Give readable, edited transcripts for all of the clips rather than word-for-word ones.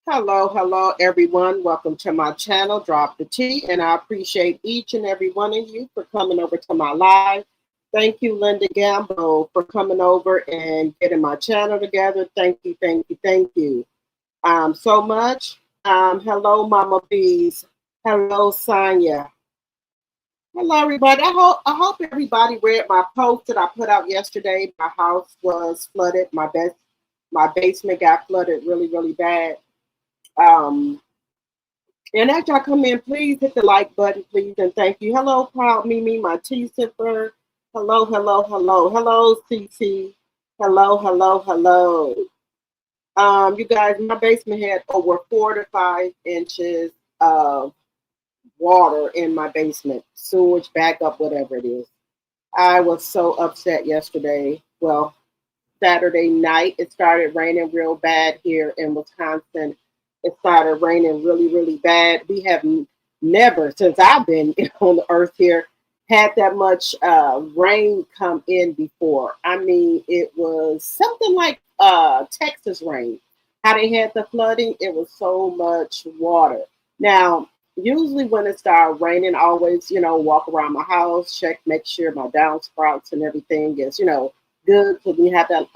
Hello, everyone. Welcome to my channel, Drop the Tea, and I appreciate each and every one of you for coming over to my live. Thank you, Linda Gambo, for coming over and getting my channel together. Thank you so much. Hello, Mama Bees. Hello, Sonia. Hello, everybody. I hope everybody read my post that I put out yesterday. My house was flooded. My basement got flooded really bad. Um, And as y'all come in, please hit the like button, please, and thank you. Hello, Proud Mimi, my tea sipper. Hello, CC. Hello. You guys, my basement had over 4 to 5 inches of water in my basement, sewage, backup, whatever it is. I was so upset yesterday. Well, Saturday night, it started raining real bad here in Wisconsin. It started raining really bad. We have never, since I've been on the earth here, had that much rain come in before. I mean, it was something like Texas rain. How they had the flooding, it was so much water. Now, usually when it started raining, I always, walk around my house, check, make sure my downspouts and everything is, good. So we have that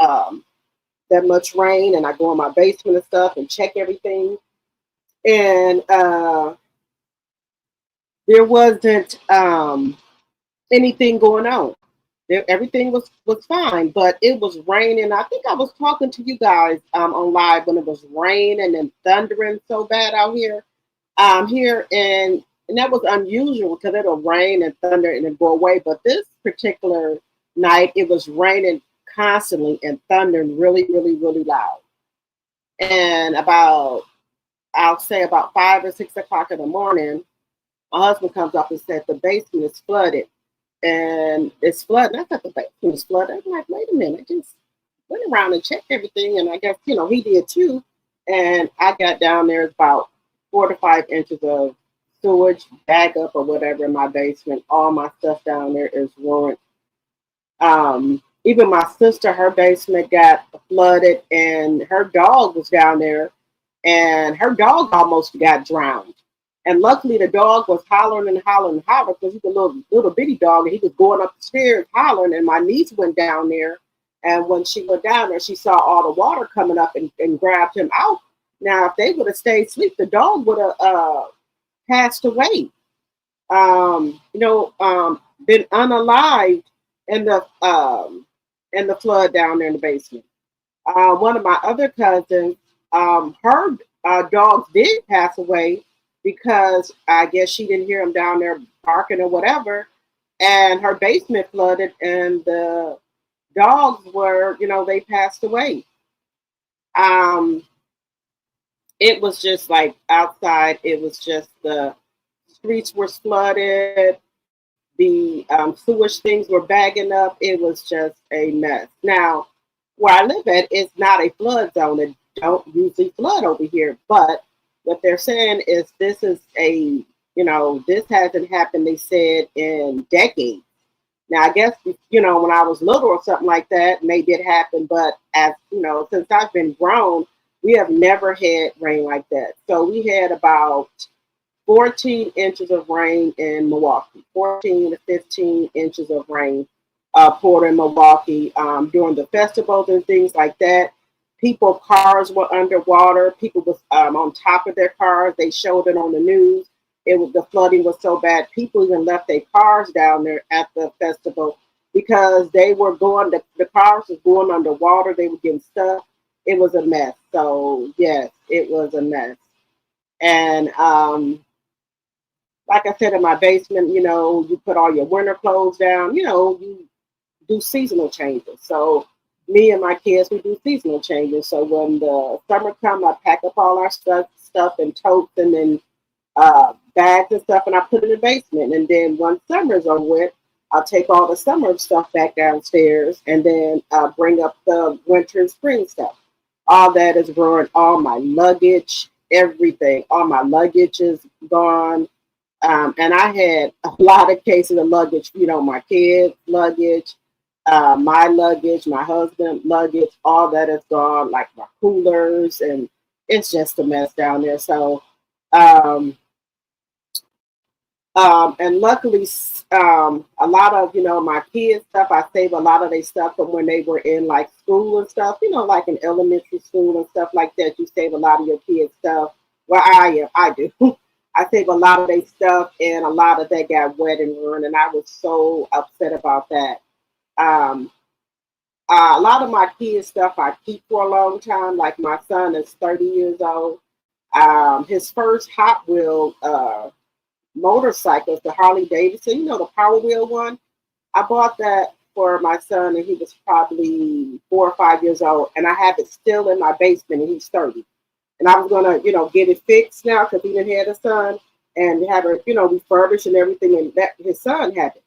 much rain, and I go in my basement and stuff and check everything. And there wasn't anything going on. Everything was fine, but it was raining. I think I was talking to you guys on live when it was raining and thundering so bad out here, and that was unusual because it'll rain and thunder and then go away. But this particular night, it was raining constantly and thundering really loud. And I'll say about 5 or 6 o'clock in the morning, my husband comes up and said the basement is flooded. And it's flooding. I thought the basement was flooded. I'm like, wait a minute. I just went around and checked everything. And I guess, he did too. And I got down there, it's about 4 to 5 inches of sewage, backup or whatever in my basement. All my stuff down there is ruined. Even my sister, her basement got flooded, and her dog was down there, and her dog almost got drowned. And luckily, the dog was hollering because he's a little bitty dog, and he was going up the stairs hollering. And my niece went down there, and when she went down there, she saw all the water coming up and grabbed him out. Now, if they would have stayed asleep, the dog would have passed away. Been unalived in the flood down there in the basement. One of my other cousins, her dogs did pass away because I guess she didn't hear him down there barking or whatever, and her basement flooded, and the dogs were, they passed away. Um, it was just like outside. It was just the streets were flooded. The sewage things were bagging up. It was just a mess. Now, where I live at is not a flood zone. It don't usually flood over here. But what they're saying is this is this hasn't happened, they said, in decades. Now, I guess, when I was little or something like that, maybe it happened. But since I've been grown, we have never had rain like that. So we had about 14 inches of rain in Milwaukee, 14 to 15 inches of rain poured in Milwaukee during the festivals and things like that. People's cars were underwater. People was on top of their cars. They showed it on the news. The flooding was so bad. People even left their cars down there at the festival because they were the cars was going underwater. They were getting stuck. It was a mess. So yes, it was a mess. And like I said, in my basement, you put all your winter clothes down, you do seasonal changes. So me and my kids, we do seasonal changes. So when the summer comes, I pack up all our stuff in totes and then bags and stuff, and I put it in the basement. And then once summer's over with, I'll take all the summer stuff back downstairs and then bring up the winter and spring stuff. All that is ruined. All my luggage, everything. All my luggage is gone. And I had a lot of cases of luggage, my kids' luggage, my luggage, my husband's luggage, all that is gone, like my coolers and it's just a mess down there. So, um, and luckily, a lot of, my kids stuff, I save a lot of their stuff from when they were in like school and stuff, like in elementary school and stuff like that. You save a lot of your kids' stuff. Well, I do. I save a lot of their stuff, and a lot of that got wet and ruined, and I was so upset about that. Um, a lot of my kids' stuff I keep for a long time. Like my son is 30 years old. His first Hot Wheel motorcycles, the Harley Davidson, the Power Wheel one. I bought that for my son, and he was probably 4 or 5 years old, and I have it still in my basement, and he's 30. And I was gonna, get it fixed now because he didn't have a son and have it, refurbished and everything, and that his son had it.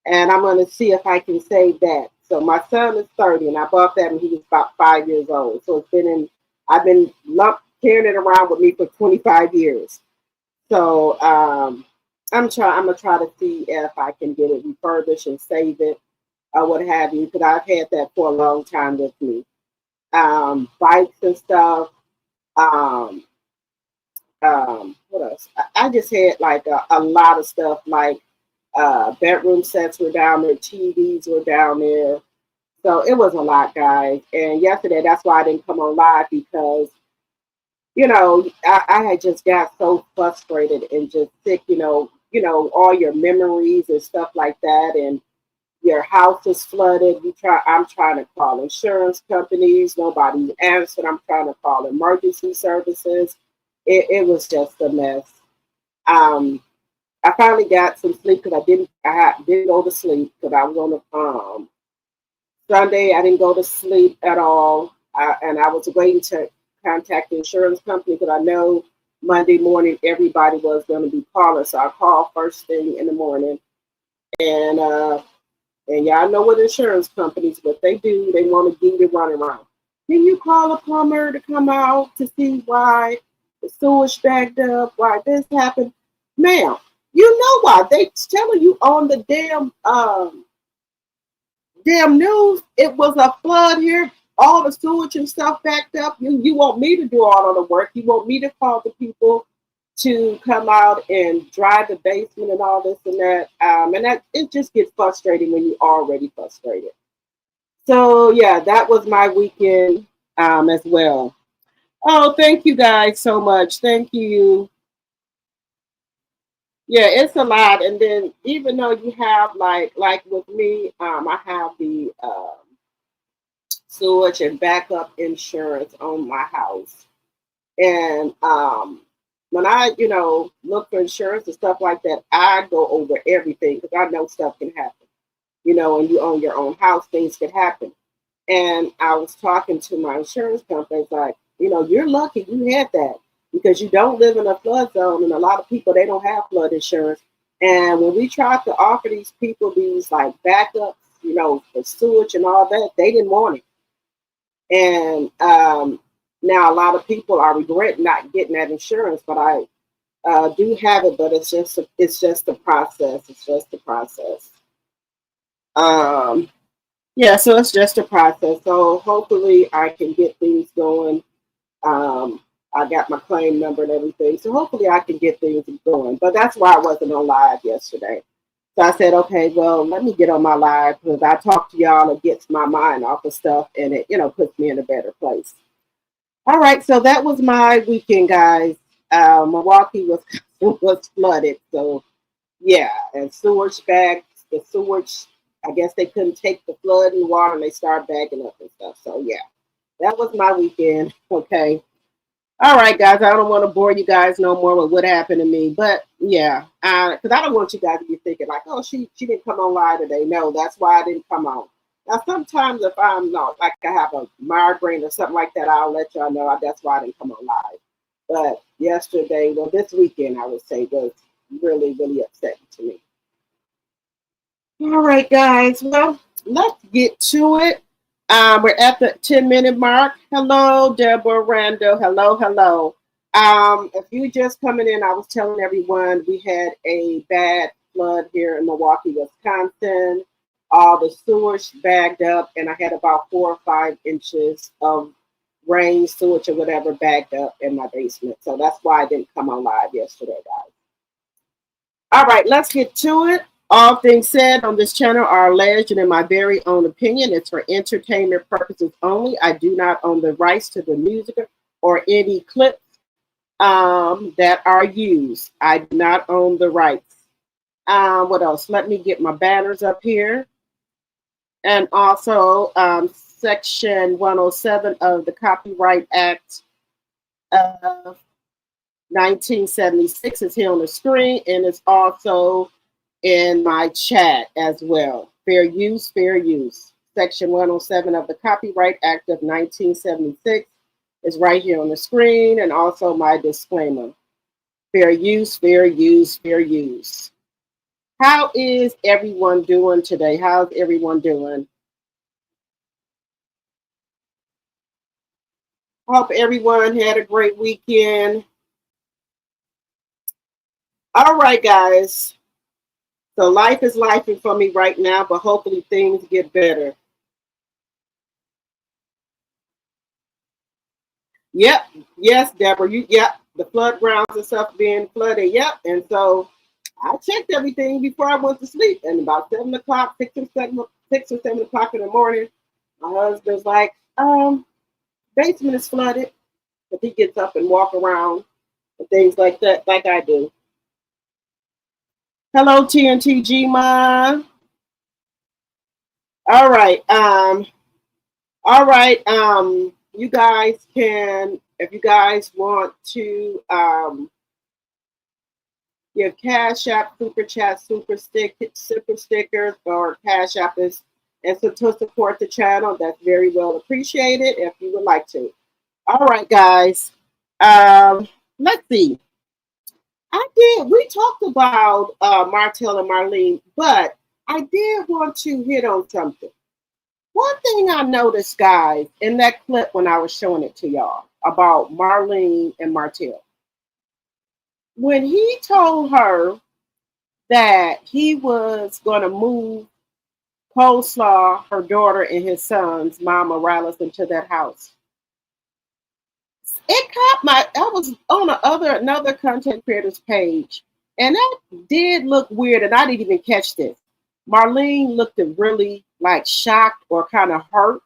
And I'm gonna see if I can save that. So my son is 30, and I bought that when he was about 5 years old. So I've been carrying it around with me for 25 years. So I'm gonna try to see if I can get it refurbished and save it or what have you, because I've had that for a long time with me. Bikes and stuff. Um, what else? I just had like a lot of stuff, like bedroom sets were down there, TVs were down there. So it was a lot, guys. And yesterday, that's why I didn't come on live, because I had just got so frustrated and just sick, all your memories and stuff like that, and your house is flooded. I'm trying to call insurance companies, nobody's answered. I'm trying to call emergency services. It was just a mess. I finally got some sleep because didn't go to sleep because I was on the Sunday. I didn't go to sleep at all, and I was waiting to contact the insurance company because I know Monday morning everybody was going to be calling. So I called first thing in the morning, and y'all know what insurance companies, what they do, they want to give you run around. Can you call a plumber to come out to see why the sewage backed up, why this happened? Ma'am, you know why. They telling you on the damn news it was a flood here, all the sewage and stuff backed up. You want me to do all of the work. You want me to call the people to come out and dry the basement and all this and that. And that it just gets frustrating when you're already frustrated. So yeah, that was my weekend as well. Oh, thank you guys so much. Thank you. Yeah, it's a lot. And then even though you have like with me, I have the sewage and backup insurance on my house. And when I, look for insurance and stuff like that, I go over everything because I know stuff can happen. And you own your own house, things can happen. And I was talking to my insurance company, it's like, you're lucky you had that because you don't live in a flood zone, and a lot of people, they don't have flood insurance. And when we tried to offer these people these like backups, for sewage and all that, they didn't want it. And now a lot of people are regretting not getting that insurance, but I do have it, but it's just a process. It's just a process. Yeah, so it's just a process. So hopefully I can get things going. I got my claim number and everything, so hopefully I can get things going. But that's why I wasn't on live yesterday. So I said, okay, well, let me get on my live because I talk to y'all, it gets my mind off of stuff, and it, puts me in a better place. All right, so that was my weekend, guys. Milwaukee was was flooded, so yeah, and sewage bags, the sewage. I guess they couldn't take the flood and water, and they started bagging up and stuff. So yeah, that was my weekend. Okay. All right, guys. I don't want to bore you guys no more with what happened to me, but yeah, because I don't want you guys to be thinking like, oh, she didn't come on live today. No, that's why I didn't come on. Now, sometimes if I'm not like I have a migraine or something like that, I'll let y'all know that's why I didn't come on live. But yesterday, well, this weekend, I would say was really, really upsetting to me. All right, guys. Well, let's get to it. We're at the 10-minute mark. Hello, Deborah Rando. Hello, hello. If you just coming in, I was telling everyone we had a bad flood here in Milwaukee, Wisconsin. All the sewage bagged up, and I had about 4 or 5 inches of rain, sewage, or whatever backed up in my basement. So that's why I didn't come on live yesterday, guys. All right, let's get to it. All things said on this channel are alleged and in my very own opinion. It's for entertainment purposes only. I do not own the rights to the music or any clips that are used. I do not own the rights. What else? Let me get my banners up here. And also Section 107 of the Copyright Act of 1976 is here on the screen, and it's also in my chat as well. Fair use, fair use. Section 107 of the Copyright Act of 1976 is right here on the screen, and also my disclaimer. Fair use, fair use, fair use. How is everyone doing today? How's everyone doing? Hope everyone had a great weekend. All right, guys. So life is lifing for me right now, but hopefully things get better. Yep. Yes, Deborah. Yep. The flood grounds and stuff being flooded. Yep. And so I checked everything before I went to sleep. And about 7 o'clock, 6 or 7 o'clock in the morning, my husband's like, basement is flooded. But he gets up and walk around and things like that, like I do. Hello, TNTG Ma. All right. All right. You guys can, if you guys want to give Cash App, Super Chat, Super Stickers, or Cash App is, and so to support the channel, that's very well appreciated if you would like to. All right, guys. Let's see. We talked about Martell and Marlene, but I did want to hit on something. One thing I noticed, guys, in that clip when I was showing it to y'all about Marlene and Martell, when he told her that he was going to move Coleslaw, her daughter, and his son's mama Morales into that house, it caught I was on another content creator's page, and that did look weird, and I didn't even catch this. Marlene looked really like shocked or kind of hurt.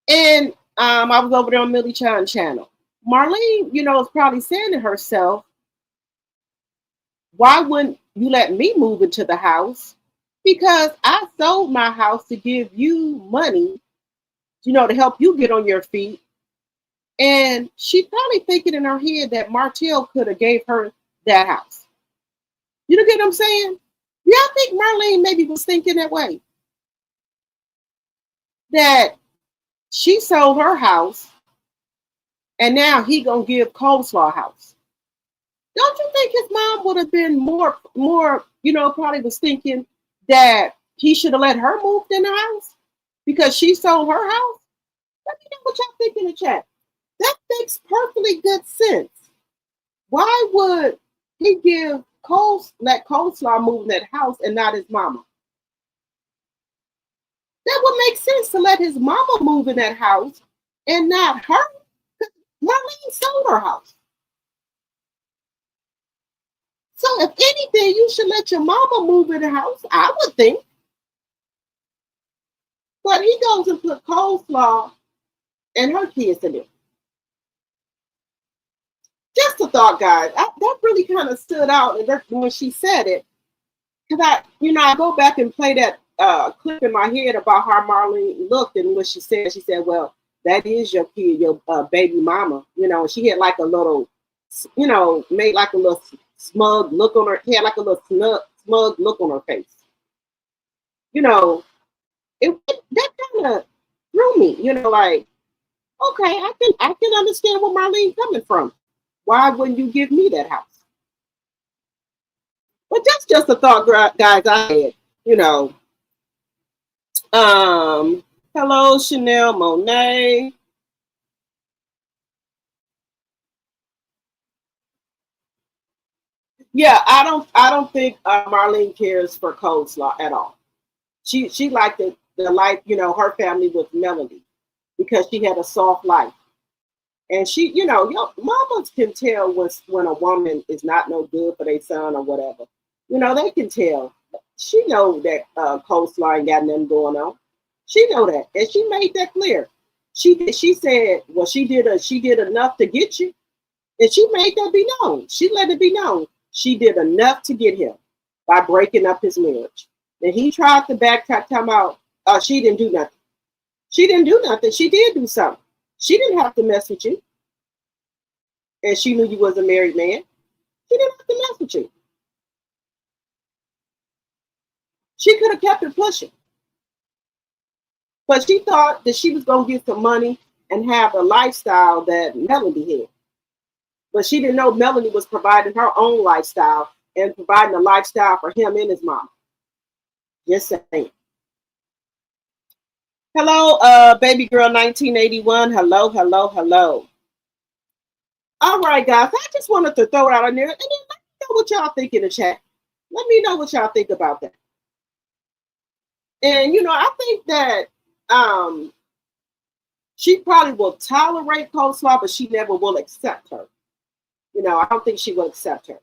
And I was over there on Millie Chan channel. Marlene, is probably saying to herself, why wouldn't you let me move into the house? Because I sold my house to give you money, to help you get on your feet. And she's probably thinking in her head that Martell could have gave her that house. You get what I'm saying? Yeah, I think Marlene maybe was thinking that way. That she sold her house, and now he gonna give Coleslaw a house. Don't you think his mom would have been more, probably was thinking that he should have let her move in the house because she sold her house? Let me know what y'all think in the chat. That makes perfectly good sense. Why would he let Coleslaw move in that house and not his mama? That would make sense to let his mama move in that house and not her. Marlene sold her house. So if anything, you should let your mama move in the house, I would think. But he goes and put Coleslaw and her kids in it. Just a thought, guys. That really kind of stood out, and when she said it, because I go back and play that clip in my head about how Marlene looked and what she said. She said, "Well, that is your kid, your baby mama." She had like a little, made like a little smug look on her. Had like a little smug look on her face. That kind of threw me. Like, okay, I can understand where Marlene coming from. Why wouldn't you give me that house? But that's just a thought, guys, I had, hello, Chanel Monet. Yeah, I don't think Marlene cares for Coleslaw at all. She liked the life, her family with Melody. because she had a soft life. And she, you know, your mamas can tell when a woman is not no good for their son or whatever. You know, they can tell. She know that coleslaw ain't got nothing going on. She know that, and she made that clear. She said, well, she did enough to get you, and she made that be known. She let it be known she did enough to get him by breaking up his marriage. And he tried to backtrack, time out. She didn't do nothing. She didn't do nothing. She did do something. She didn't have to mess with you, and she knew you was a married man. She didn't have to mess with you. She could have kept it pushing. But she thought that she was going to get some money and have a lifestyle that Melanie had. But she didn't know Melanie was providing her own lifestyle and providing a lifestyle for him and his mom. Just saying. Hello, baby girl 1981. Hello, hello, hello. All right, guys. I just wanted to throw it out on there. And then let me know what y'all think in the chat. Let me know what y'all think about that. And, you know, I think that she probably will tolerate coleslaw, but she never will accept her. You know, I don't think she will accept her.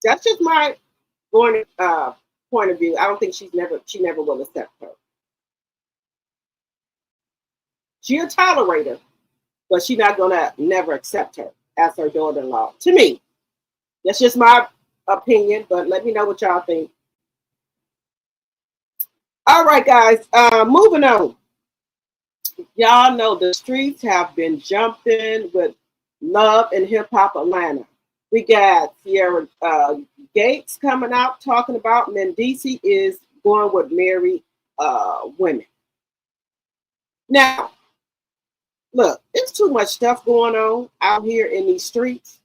That's just my point of view. I don't think she never will accept her. She'll tolerate her, but she's not gonna never accept her as her daughter-in-law. To me, that's just my opinion. But let me know what y'all think. All right, guys. Moving on. Y'all know the streets have been jumping with Love and Hip Hop Atlanta. We got Sierra Gates coming out talking about MENDECCES is going with married women. Now, look, it's too much stuff going on out here in these streets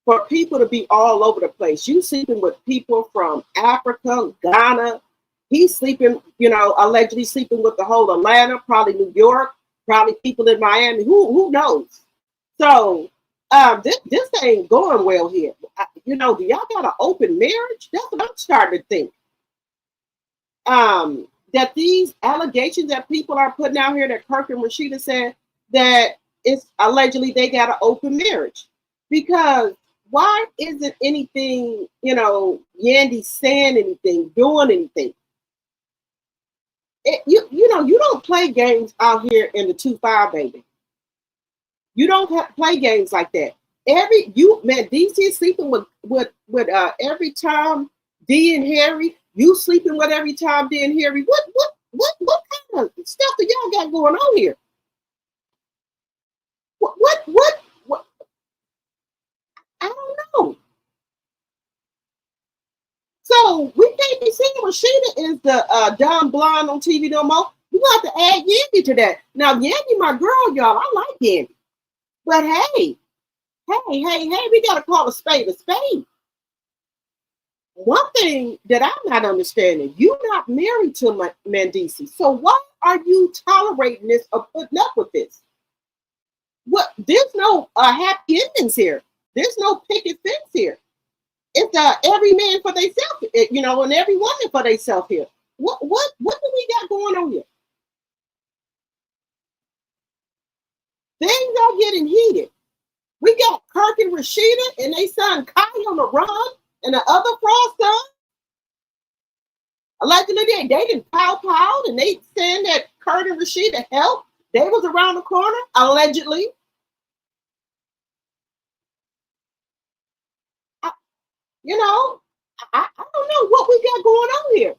for people to be all over the place. You sleeping with people from Africa, Ghana. He's sleeping, you know, allegedly sleeping with the whole Atlanta, probably New York, probably people in Miami. Who knows? So this ain't going well here. You know, do y'all got an open marriage? That's what I'm starting to think. That these allegations that people are putting out here, that Kirk and Rasheeda said that it's allegedly they got an open marriage. Because why isn't anything, you know, Yandy saying anything, doing anything? You know, you don't play games out here in the 2-5, baby. You don't play games like that. DC is sleeping with every time D and Harry. You sleeping with every time D and Harry. What kind of stuff do y'all got going on here? What? I don't know. So we can't be seeing Rasheeda is the dumb blonde on TV no more. We have to add Yandy to that. Now Yandy, my girl, y'all. I like Yandy, but hey, we gotta call a spade a spade. One thing that I'm not understanding, you're not married to MENDECCES, so why are you tolerating this or putting up with this? What? There's no happy endings here. There's no picket fence here. It's every man for themselves, you know, and every woman for themselves here. What do we got going on here? Things are getting heated. We got Kirk and Rasheeda and they son Kai on the run, and the other Frost son. Allegedly, they didn't pow, and they saying that Kirk and Rasheeda helped. They was around the corner, allegedly. You know, I don't know what we got going on here.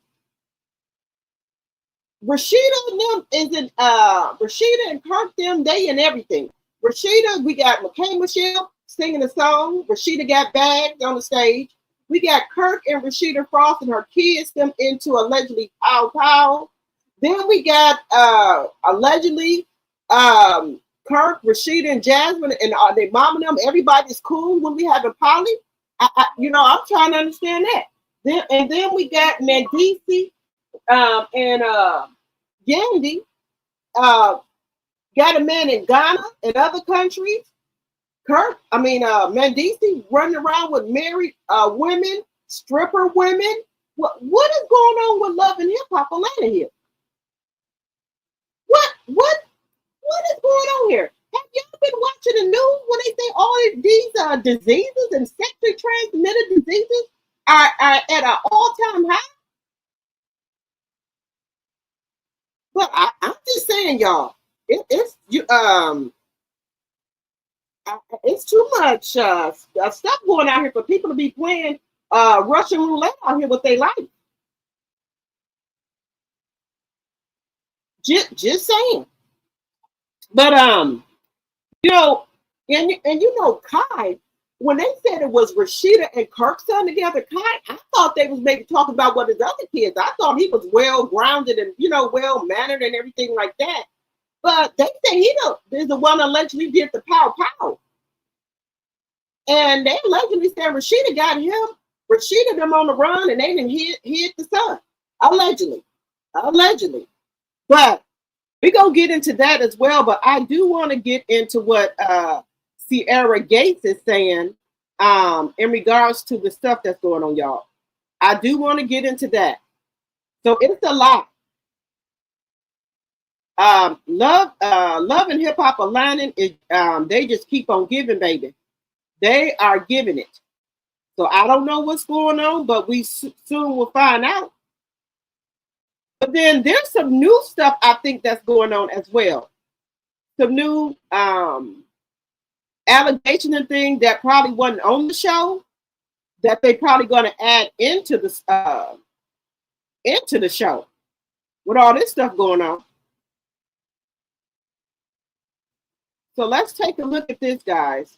Rasheeda and them isn't Rasheeda and Kirk them, they and everything. Rasheeda, we got McKay Michelle singing a song. Rasheeda got bagged on the stage. We got Kirk and Rasheeda Frost and her kids them into allegedly pow. Then we got allegedly Kirk, Rasheeda, and Jasmine and they mom and them. Everybody's cool when we have a poly. You know, I'm trying to understand that. Then we got MENDECCES and Yandy got a man in Ghana and other countries. MENDECCES running around with married women, stripper women. What is going on with Love and Hip Hop Atlanta here? What these diseases and sexually transmitted diseases are at an all-time high. But I'm just saying, y'all, it's too much stuff going out here for people to be playing Russian roulette out here with their life. Just saying. But you know, and you know, Kai, when they said it was Rasheeda and Kirk's son together, Kai, I thought they was maybe talking about what his other kids. I thought he was well grounded and, you know, well mannered and everything like that. But they say is the one allegedly did the pow. And they allegedly said Rasheeda got him, Rasheeda them on the run, and they didn't hit the son. Allegedly. But we're going to get into that as well. But I do want to get into what Sierra Gates is saying in regards to the stuff that's going on, y'all. I do want to get into that. So it's a lot. Love and Hip Hop aligning. They just keep on giving, baby. They are giving it. So I don't know what's going on, but we soon will find out. But then there's some new stuff I think that's going on as well. Some new allegation and thing that probably wasn't on the show that they probably going to add into the show with all this stuff going on. So let's take a look at this, guys.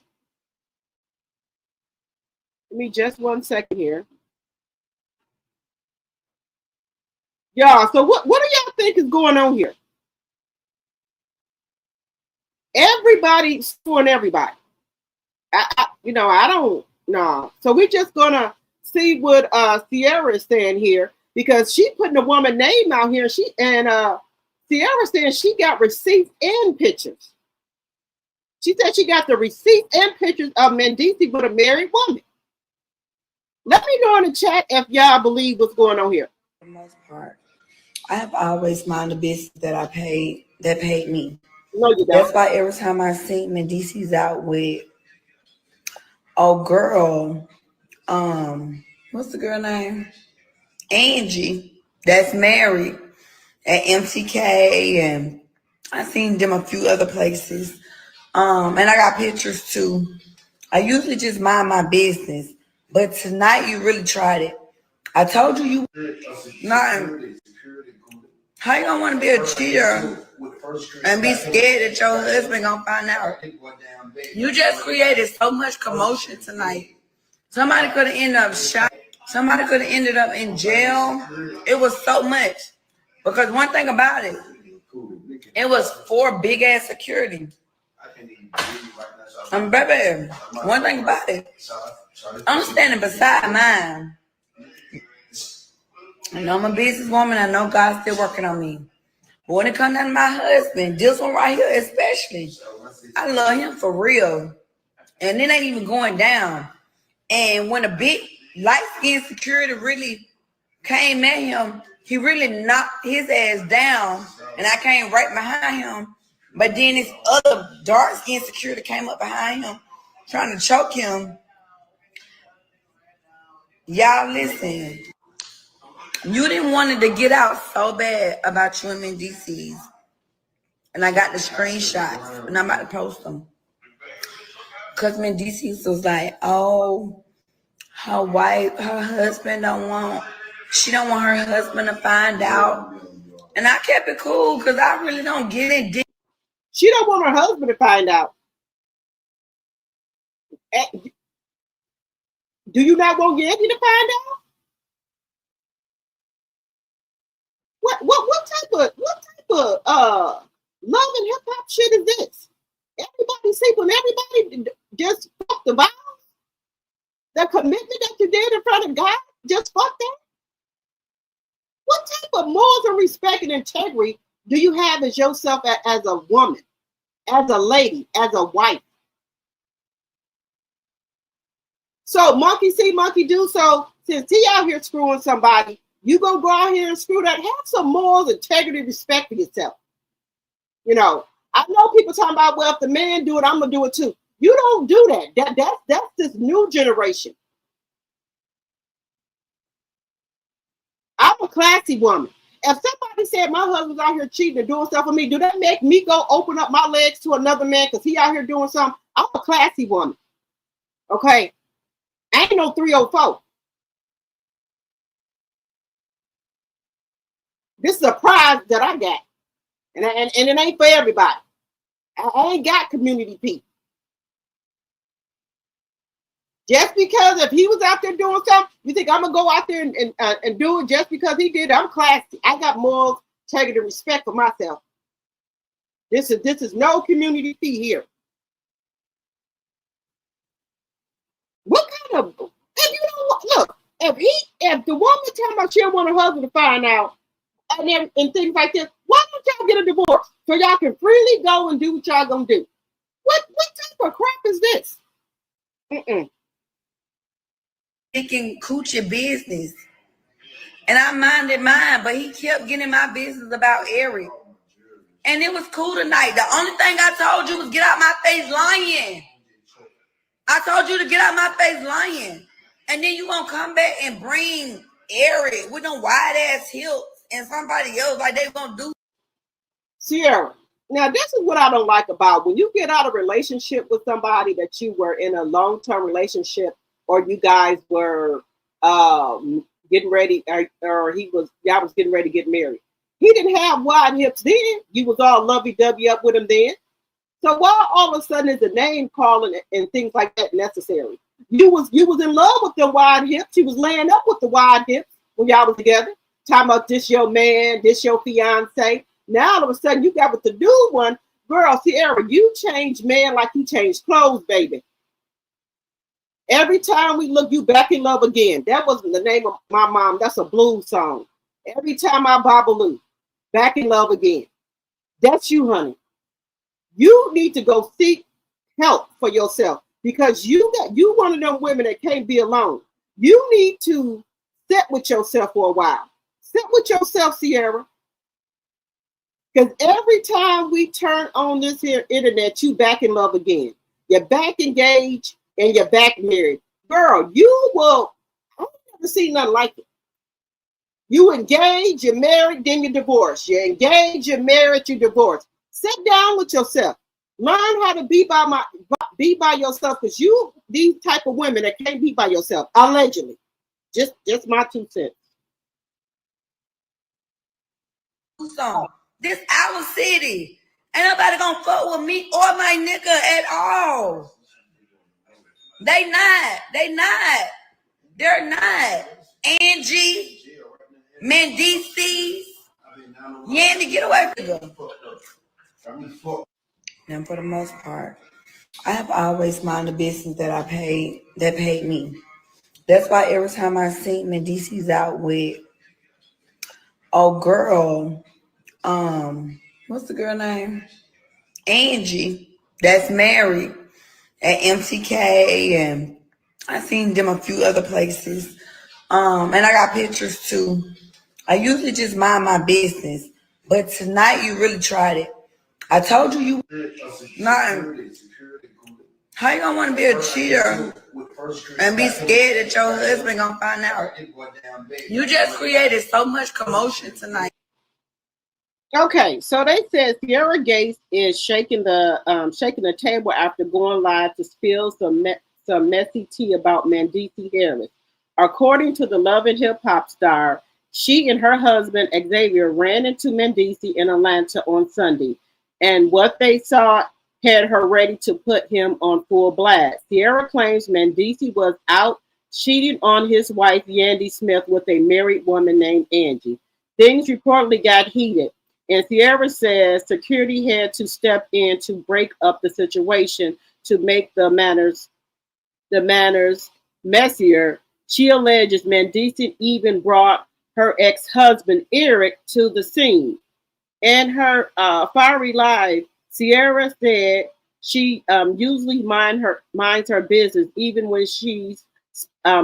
Give me just 1 second here. Y'all, so what do y'all think is going on here? Everybody's suing everybody. I don't know. So we're just gonna see what Sierra is saying here, because she putting the woman name out here. Sierra saying she got receipts and pictures. She said she got the receipts and pictures of Mendeccess with a married woman. Let me know in the chat if y'all believe what's going on here. For the most part, I have always minded the business that paid me. No, you don't. That's why every time I see Mendeccess out with girl, what's the girl name? Angie, that's married at MTK, and I seen them a few other places. And I got pictures too. I usually just mind my business, but tonight you really tried it. I told you nothing. How you gonna want to be a cheater and be scared that your husband gonna find out? You just created so much commotion tonight. Somebody could have ended up shot. Somebody could have ended up in jail. It was so much. Because one thing about it, it was 4 big ass security. Baby, one thing about it, I'm standing beside mine. I know I'm a businesswoman. I know God's still working on me. But when it comes down to my husband, this one right here especially, I love him for real. And it ain't even going down. And when a big light-skinned security really came at him, he really knocked his ass down, and I came right behind him. But then this other dark-skinned security came up behind him, trying to choke him. Y'all listen. You didn't want it to get out so bad about you and Mendeccess. And I got the screenshots, and I'm about to post them. Because Mendeccess was like, oh, her husband she don't want her husband to find out. And I kept it cool because I really don't get it. She don't want her husband to find out. Do you not want Yandy to find out? What type of love and hip hop shit is this? Everybody sleeping, everybody just fuck the vows. The commitment that you did in front of God, just fuck that. What type of morals and respect and integrity do you have as yourself as a woman, as a lady, as a wife? So monkey see, monkey do. So since he out here screwing somebody, you gonna go out here and screw that? Have some morals, integrity, respect for yourself. You know, I know people talking about, well, if the man do it, I'm gonna do it too. You don't do that. That's this new generation. I'm a classy woman. If somebody said my husband's out here cheating and doing stuff for me, do that make me go open up my legs to another man because he out here doing something? I'm a classy woman. Okay? I ain't no 304. This is a prize that I got. And it ain't for everybody. I ain't got community peace. Just because if he was out there doing something, you think I'm gonna go out there and do it just because he did? I'm classy. I got morals, integrity, respect for myself. This is no community fee here. What kind of, if you don't look, if the woman talking about she don't want her husband to find out and things like this, why don't y'all get a divorce so y'all can freely go and do what y'all gonna do? What type of crap is this? Thinking coochie business. And I minded mine, but he kept getting my business about Eric. And it was cool tonight. The only thing I told you was get out my face lying. I told you to get out my face lying. And then you gonna come back and bring Eric with them wide ass hips and somebody else like they gonna do. Sierra, now this is what I don't like about when you get out of a relationship with somebody that you were in a long-term relationship or you guys were getting ready or y'all was getting ready to get married. He didn't have wide hips then. You was all lovey-dovey up with him then. So why all of a sudden is the name calling and things like that necessary? You was in love with the wide hips. You was laying up with the wide hips when y'all was together. Talking about this your man, this your fiance. Now all of a sudden you got with the new one. Girl, Sierra, you changed man like you changed clothes, baby. Every time we look, you back in love again. That wasn't the name of my mom. That's a blues song. Every time I babaloo, back in love again. That's you, honey. You need to go seek help for yourself because you one of them women that can't be alone. You need to sit with yourself for a while. Sit with yourself, Sierra. Because every time we turn on this here internet, you back in love again. You're back engaged and you're back married. Girl, you will, I've never seen nothing like it. You engage, you're married, then you divorce. You engage, you're married, you divorce. Sit down with yourself. Learn how to be by yourself because you these type of women that can't be by yourself, allegedly. Just my 2 cents. This our city. Ain't nobody gonna fuck with me or my nigga at all. They're not. Angie, MENDECCES. Yandy, get away from them. And for the most part, I have always minded the business that paid me. That's why every time I see MENDECCES out with girl, what's the girl name? Angie, that's married at MTK, and I seen them a few other places. And I got pictures too. I usually just mind my business, but tonight you really tried it. I told you not. How you gonna want to be a cheater and be scared that your husband gonna find out? You just created so much commotion tonight. Okay, so they said Sierra Gates is shaking the table after going live to spill some messy tea about MENDECCES Harris. According to the Love and Hip Hop star, she and her husband Xavier ran into MENDECCES in Atlanta on Sunday, and what they saw had her ready to put him on full blast. Sierra claims MENDECCES was out cheating on his wife Yandy Smith with a married woman named Angie. Things reportedly got heated. And Sierra says security had to step in to break up the situation to make the matters messier. She alleges MENDECCES even brought her ex-husband Eric to the scene. In her fiery live, Sierra said she usually minds her business even when she's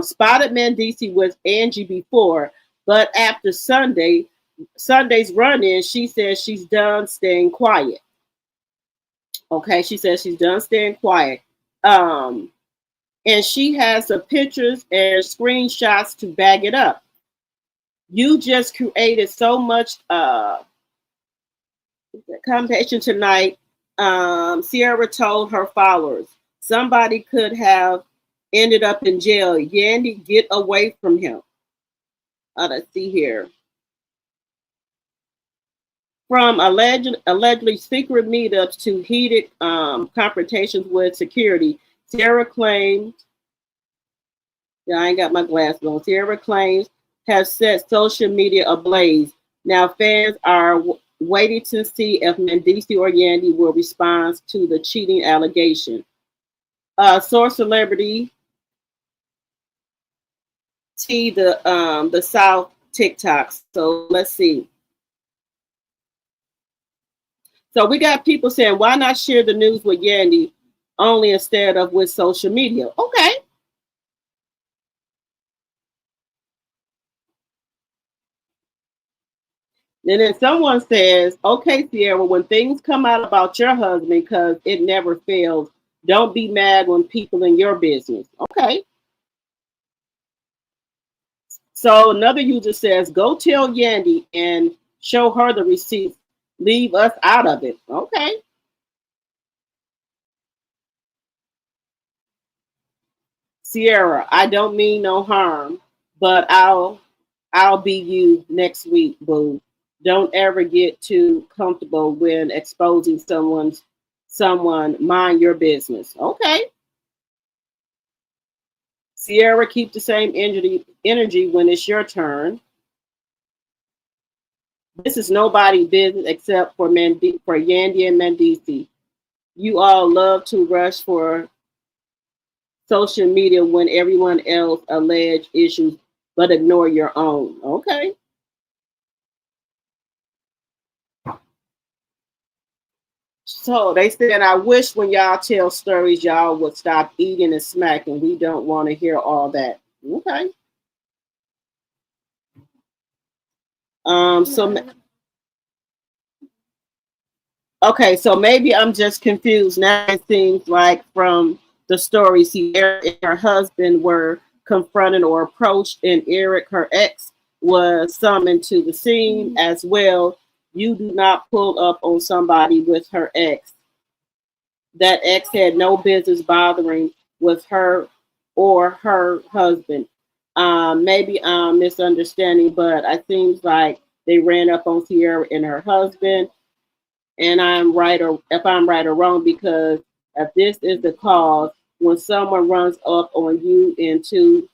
spotted MENDECCES with Angie before, but after Sunday's run-in, she says she's done staying quiet. Okay, she says she's done staying quiet. And she has the pictures and screenshots to back it up. You just created so much conversation tonight. Sierra told her followers, somebody could have ended up in jail. Yandy, get away from him. Let's see here. From allegedly secret meetups to heated confrontations with security, Sierra claims, yeah, I ain't got my glasses on. Sierra claims have set social media ablaze. Now fans are waiting to see if Mendeccese or Yandy will respond to the cheating allegation. Source celebrity T the South TikTok. So let's see. So we got people saying, why not share the news with Yandy only instead of with social media? Okay. And then someone says, okay, Sierra, when things come out about your husband, because it never fails, don't be mad when people in your business. Okay. So another user says, go tell Yandy and show her the receipts. Leave us out of it. Okay. Sierra, I don't mean no harm, but I'll be you next week, boo. Don't ever get too comfortable when exposing someone. Mind your business. Okay. Sierra, keep the same energy when it's your turn. This is nobody's business except for Yandy and Mendeccese. You all love to rush for social media when everyone else allege issues, but ignore your own. Okay. So they said, I wish when y'all tell stories, y'all would stop eating and smacking. We don't want to hear all that. Okay. So okay, so maybe I'm just confused. Now it seems like from the story, Sierra and her husband were confronted or approached, and Eric, her ex, was summoned to the scene as well. You do not pull up on somebody with her ex. That ex had no business bothering with her or her husband. Maybe I'm misunderstanding, but it seems like they ran up on Sierra and her husband. And I'm right, or if I'm right or wrong, because if this is the cause, when someone runs up on you and to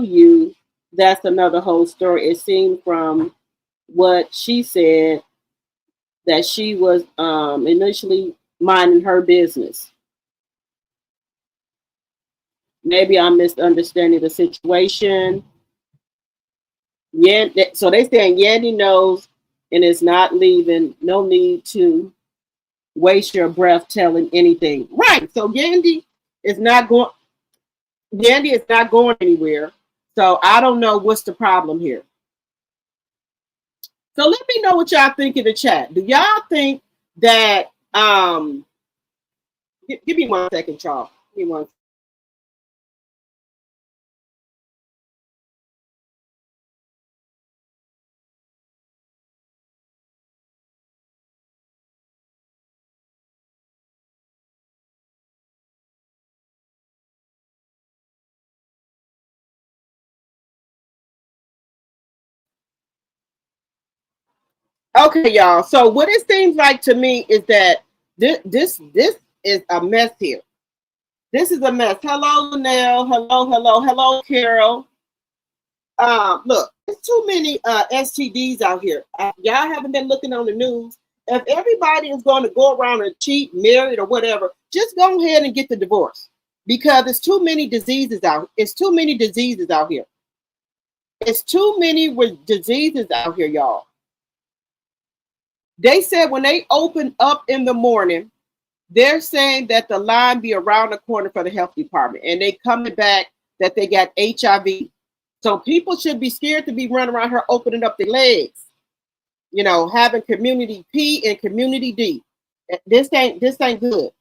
you, that's another whole story. It seemed from what she said that she was initially minding her business. Maybe I'm misunderstanding the situation. Yeah, so they saying Yandy knows and is not leaving. No need to waste your breath telling anything. Right. So Yandy is not going. Yandy is not going anywhere. So I don't know what's the problem here. So let me know what y'all think in the chat. Do y'all think that give me 1 second, Charles. Give me one. Okay, y'all. So what it seems like to me is that this is a mess here. This is a mess. Hello, Linnell. Hello, Carol. Look, there's too many STDs out here. Y'all haven't been looking on the news. If everybody is going to go around and cheat, married, or whatever, just go ahead and get the divorce because there's too many diseases out. It's too many diseases out here. It's too many diseases out here, y'all. They said when they open up in the morning, they're saying that the line be around the corner for the health department, and they coming back that they got HIV. So people should be scared to be running around here opening up their legs, you know, having community P and community D. This ain't good.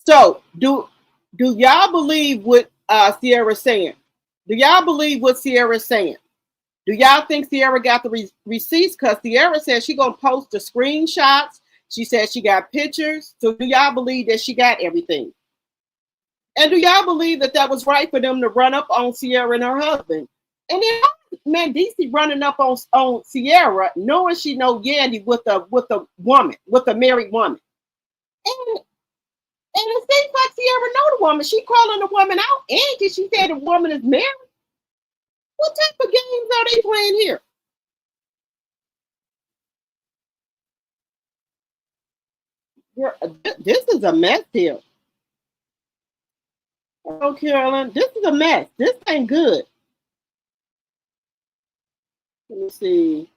So do y'all believe what Sierra's saying? Do y'all believe what Sierra's saying? Do y'all think Sierra got the receipts? Because Sierra said she gonna post the screenshots. She said she got pictures. So do y'all believe that she got everything? And do y'all believe that that was right for them to run up on Sierra and her husband? And then MENDECCES running up on Sierra, knowing she know Yandy with a woman, with a married woman. And it seems like Sierra know the woman. She calling the woman out. And she said the woman is married. What type of games are they playing here? This is a mess here. Oh, Carolyn, this is a mess. This ain't good. Let me see.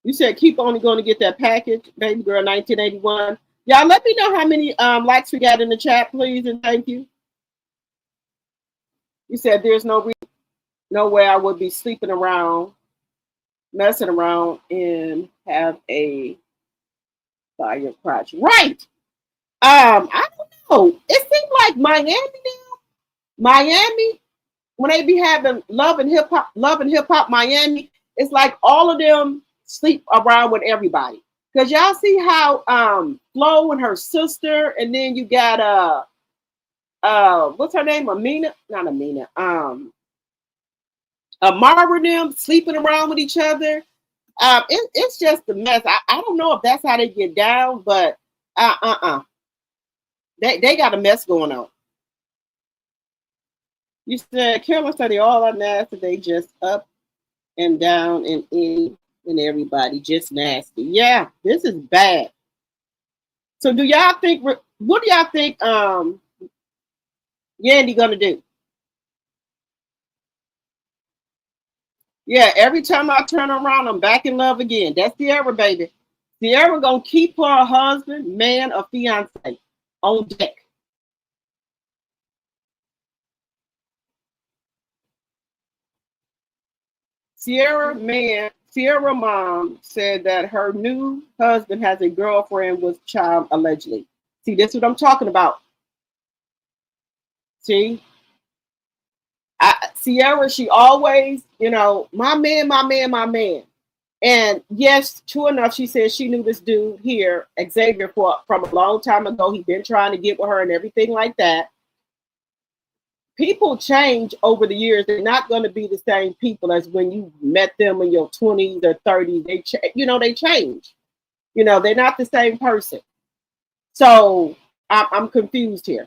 You said keep only going to get that package, baby girl 1981. Y'all let me know how many likes we got in the chat, please, and thank you. You said there's no way I would be sleeping around, messing around, and have a fire crotch. Right. I don't know. It seems like Miami, when they be having love and hip hop Miami, it's like all of them sleep around with everybody. Cause y'all see how Flo and her sister, and then you got what's her name? Amina, not Amina. Amara and them sleeping around with each other. It's just a mess. I don't know if that's how they get down, but they got a mess going on. You said Carolyn said they all are nasty. They just up and down and in and everybody just nasty. Yeah, this is bad. So do y'all think what do y'all think Yandy gonna do? Yeah, every time I turn around, I'm back in love again. That's Sierra, baby. Sierra gonna keep her husband, man, or fiance on deck. Sierra mom said that her new husband has a girlfriend with child allegedly. See, this is what I'm talking about. See, Sierra, she always, my man, my man, my man. And yes, true enough, she said she knew this dude here, Xavier, from a long time ago. He'd been trying to get with her and everything like that. People change over the years. They're not going to be the same people as when you met them in your 20s or 30s. They change. They're not the same person. So I'm confused here.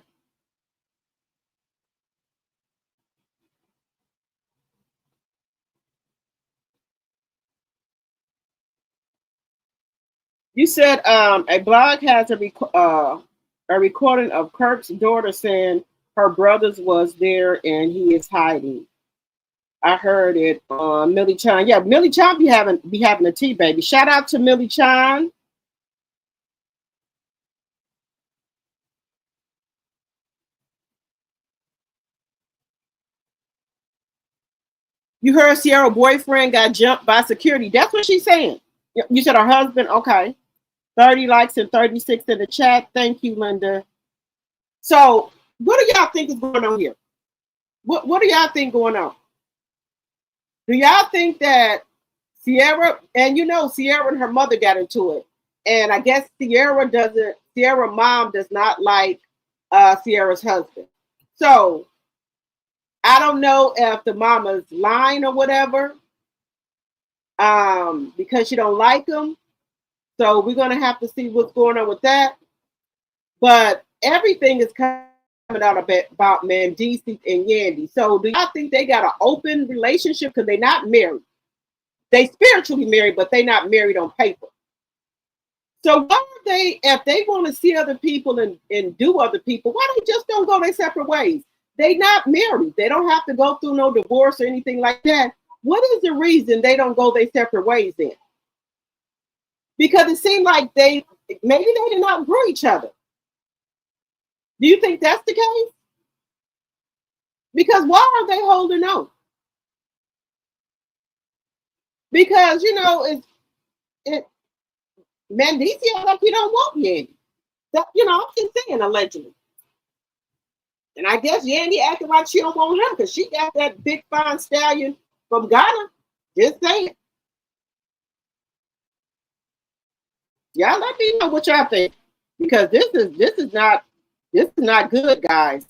You said a blog has a recording of Kirk's daughter saying her brothers was there and he is hiding. I heard it on Millie Chan. Yeah, Millie Chan be having a tea, baby. Shout out to Millie Chan. You heard Sierra's boyfriend got jumped by security. That's what she's saying. You said her husband. Okay. 30 likes and 36 in the chat. Thank you, Linda. So, what do y'all think is going on here? What do y'all think going on? Do y'all think that Sierra, and Sierra and her mother got into it, and I guess Sierra mom does not like Sierra's husband. So I don't know if the mama's lying or whatever, because she don't like him. So we're gonna have to see what's going on with that. But everything is coming out about MENDECCES and Yandy. So do y'all think they got an open relationship because they're not married? They spiritually married, but they're not married on paper. So why are they, if they want to see other people and do other people, why they just don't go their separate ways? They not married. They don't have to go through no divorce or anything like that. What is the reason they don't go their separate ways then? Because it seemed like maybe they did not grow each other. Do you think that's the case? Because why are they holding on? Because it Mendeccese like he don't want Yandy. That, I'm just saying allegedly. And I guess Yandy acting like she don't want him because she got that big fine stallion from Ghana. Just saying. Y'all let me know what y'all think. Because this is not good, guys.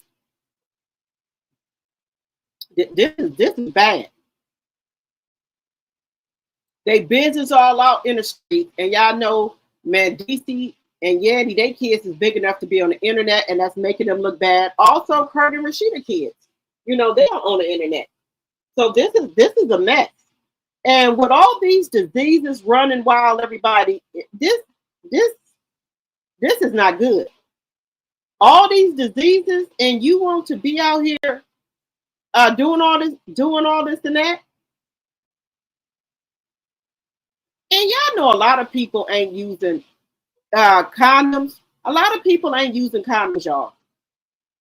This is bad. They business all out in the street, and y'all know, Mendeccese and Yandy, they kids is big enough to be on the internet, and that's making them look bad. Also, Kirk and Rasheeda kids, they don't own the internet. So this is a mess. And with all these diseases running wild, everybody, this is not good. All these diseases, and you want to be out here doing all this and that. And y'all know a lot of people ain't using condoms. A lot of people ain't using condoms, y'all.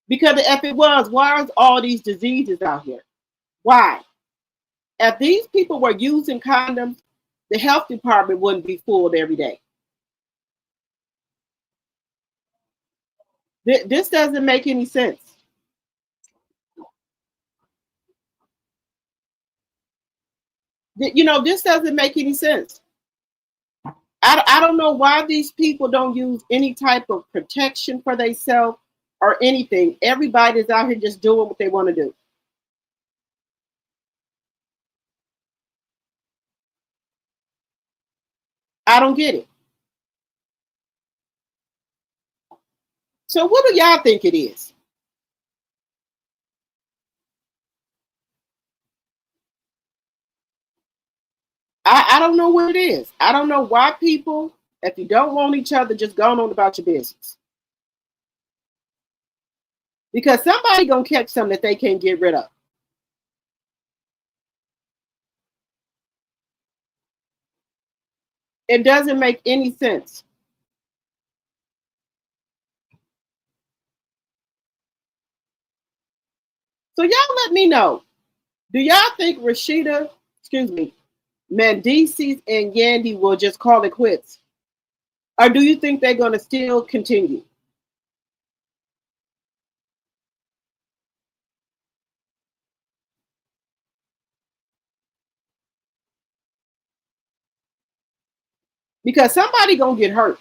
Because if it was, why is all these diseases out here? Why? If these people were using condoms, the health department wouldn't be full every day. This doesn't make any sense. This doesn't make any sense. I don't know why these people don't use any type of protection for themselves or anything. Everybody's out here just doing what they want to do. I don't get it. So what do y'all think it is? I don't know what it is. I don't know why people, if you don't want each other, just go on about your business. Because somebody gonna catch something that they can't get rid of. It doesn't make any sense. So y'all let me know. Do y'all think Mendeccese and Yandy will just call it quits? Or do you think they're gonna still continue? Because somebody gonna get hurt.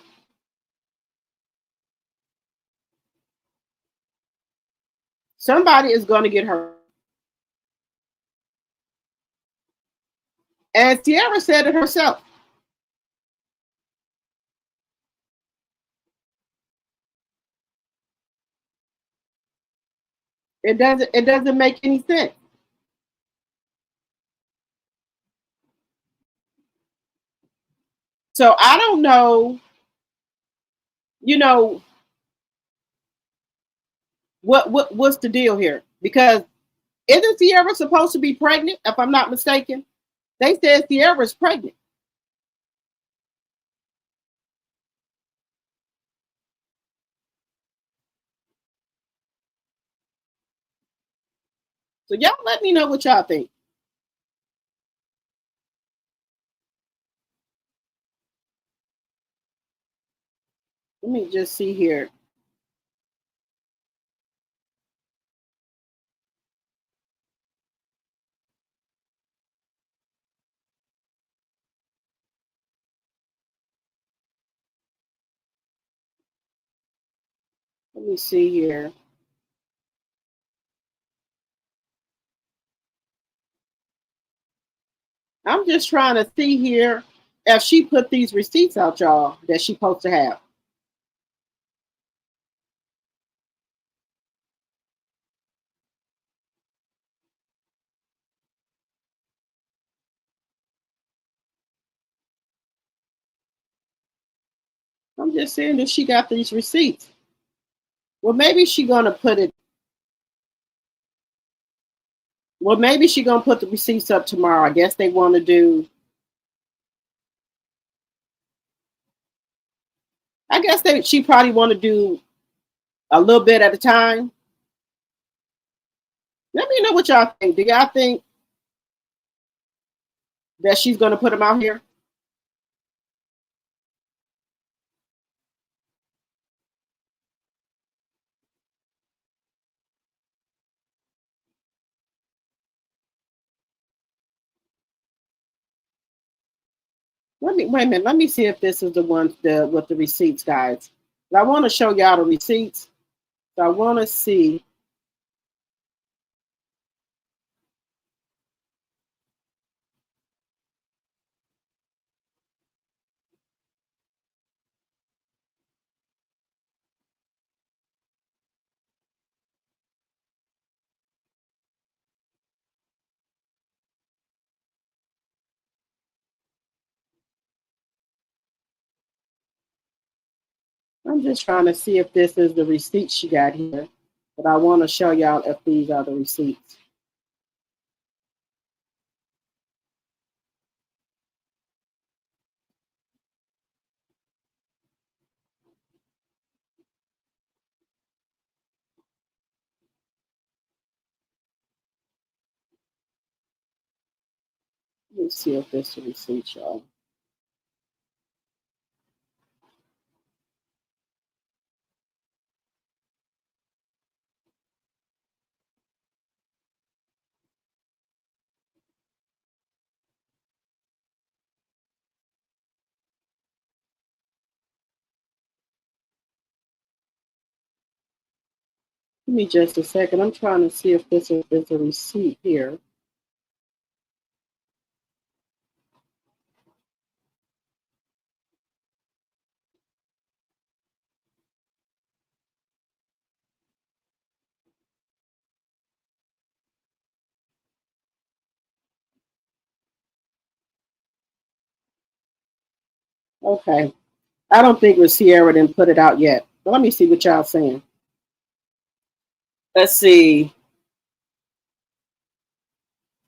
Somebody is gonna get hurt. And Sierra said it herself. It doesn't make any sense. So I don't know, you know, what's the deal here? Because isn't Sierra supposed to be pregnant, if I'm not mistaken? They said Sierra's pregnant. So y'all let me know what y'all think. Let me just see here. Let me see here. I'm just trying to see here if she put these receipts out, y'all, that she supposed to have. I'm just saying that she got these receipts. Well, maybe she gonna put it. Well, maybe she gonna put the receipts up tomorrow. I guess they want to do. I guess she probably want to do a little bit at a time. Let me know what y'all think. Do y'all think that she's going to put them out here? Let me wait a minute. Let me see if this is the one with the receipts, guys. I want to show y'all the receipts. So I want to see. I'm just trying to see if this is the receipt she got here. But I want to show y'all if these are the receipts. Let me see if this is the receipt, y'all. Give me just a second. I'm trying to see if this is a receipt here. Okay. I don't think with Sierra didn't put it out yet. But let me see what y'all saying. Let's see.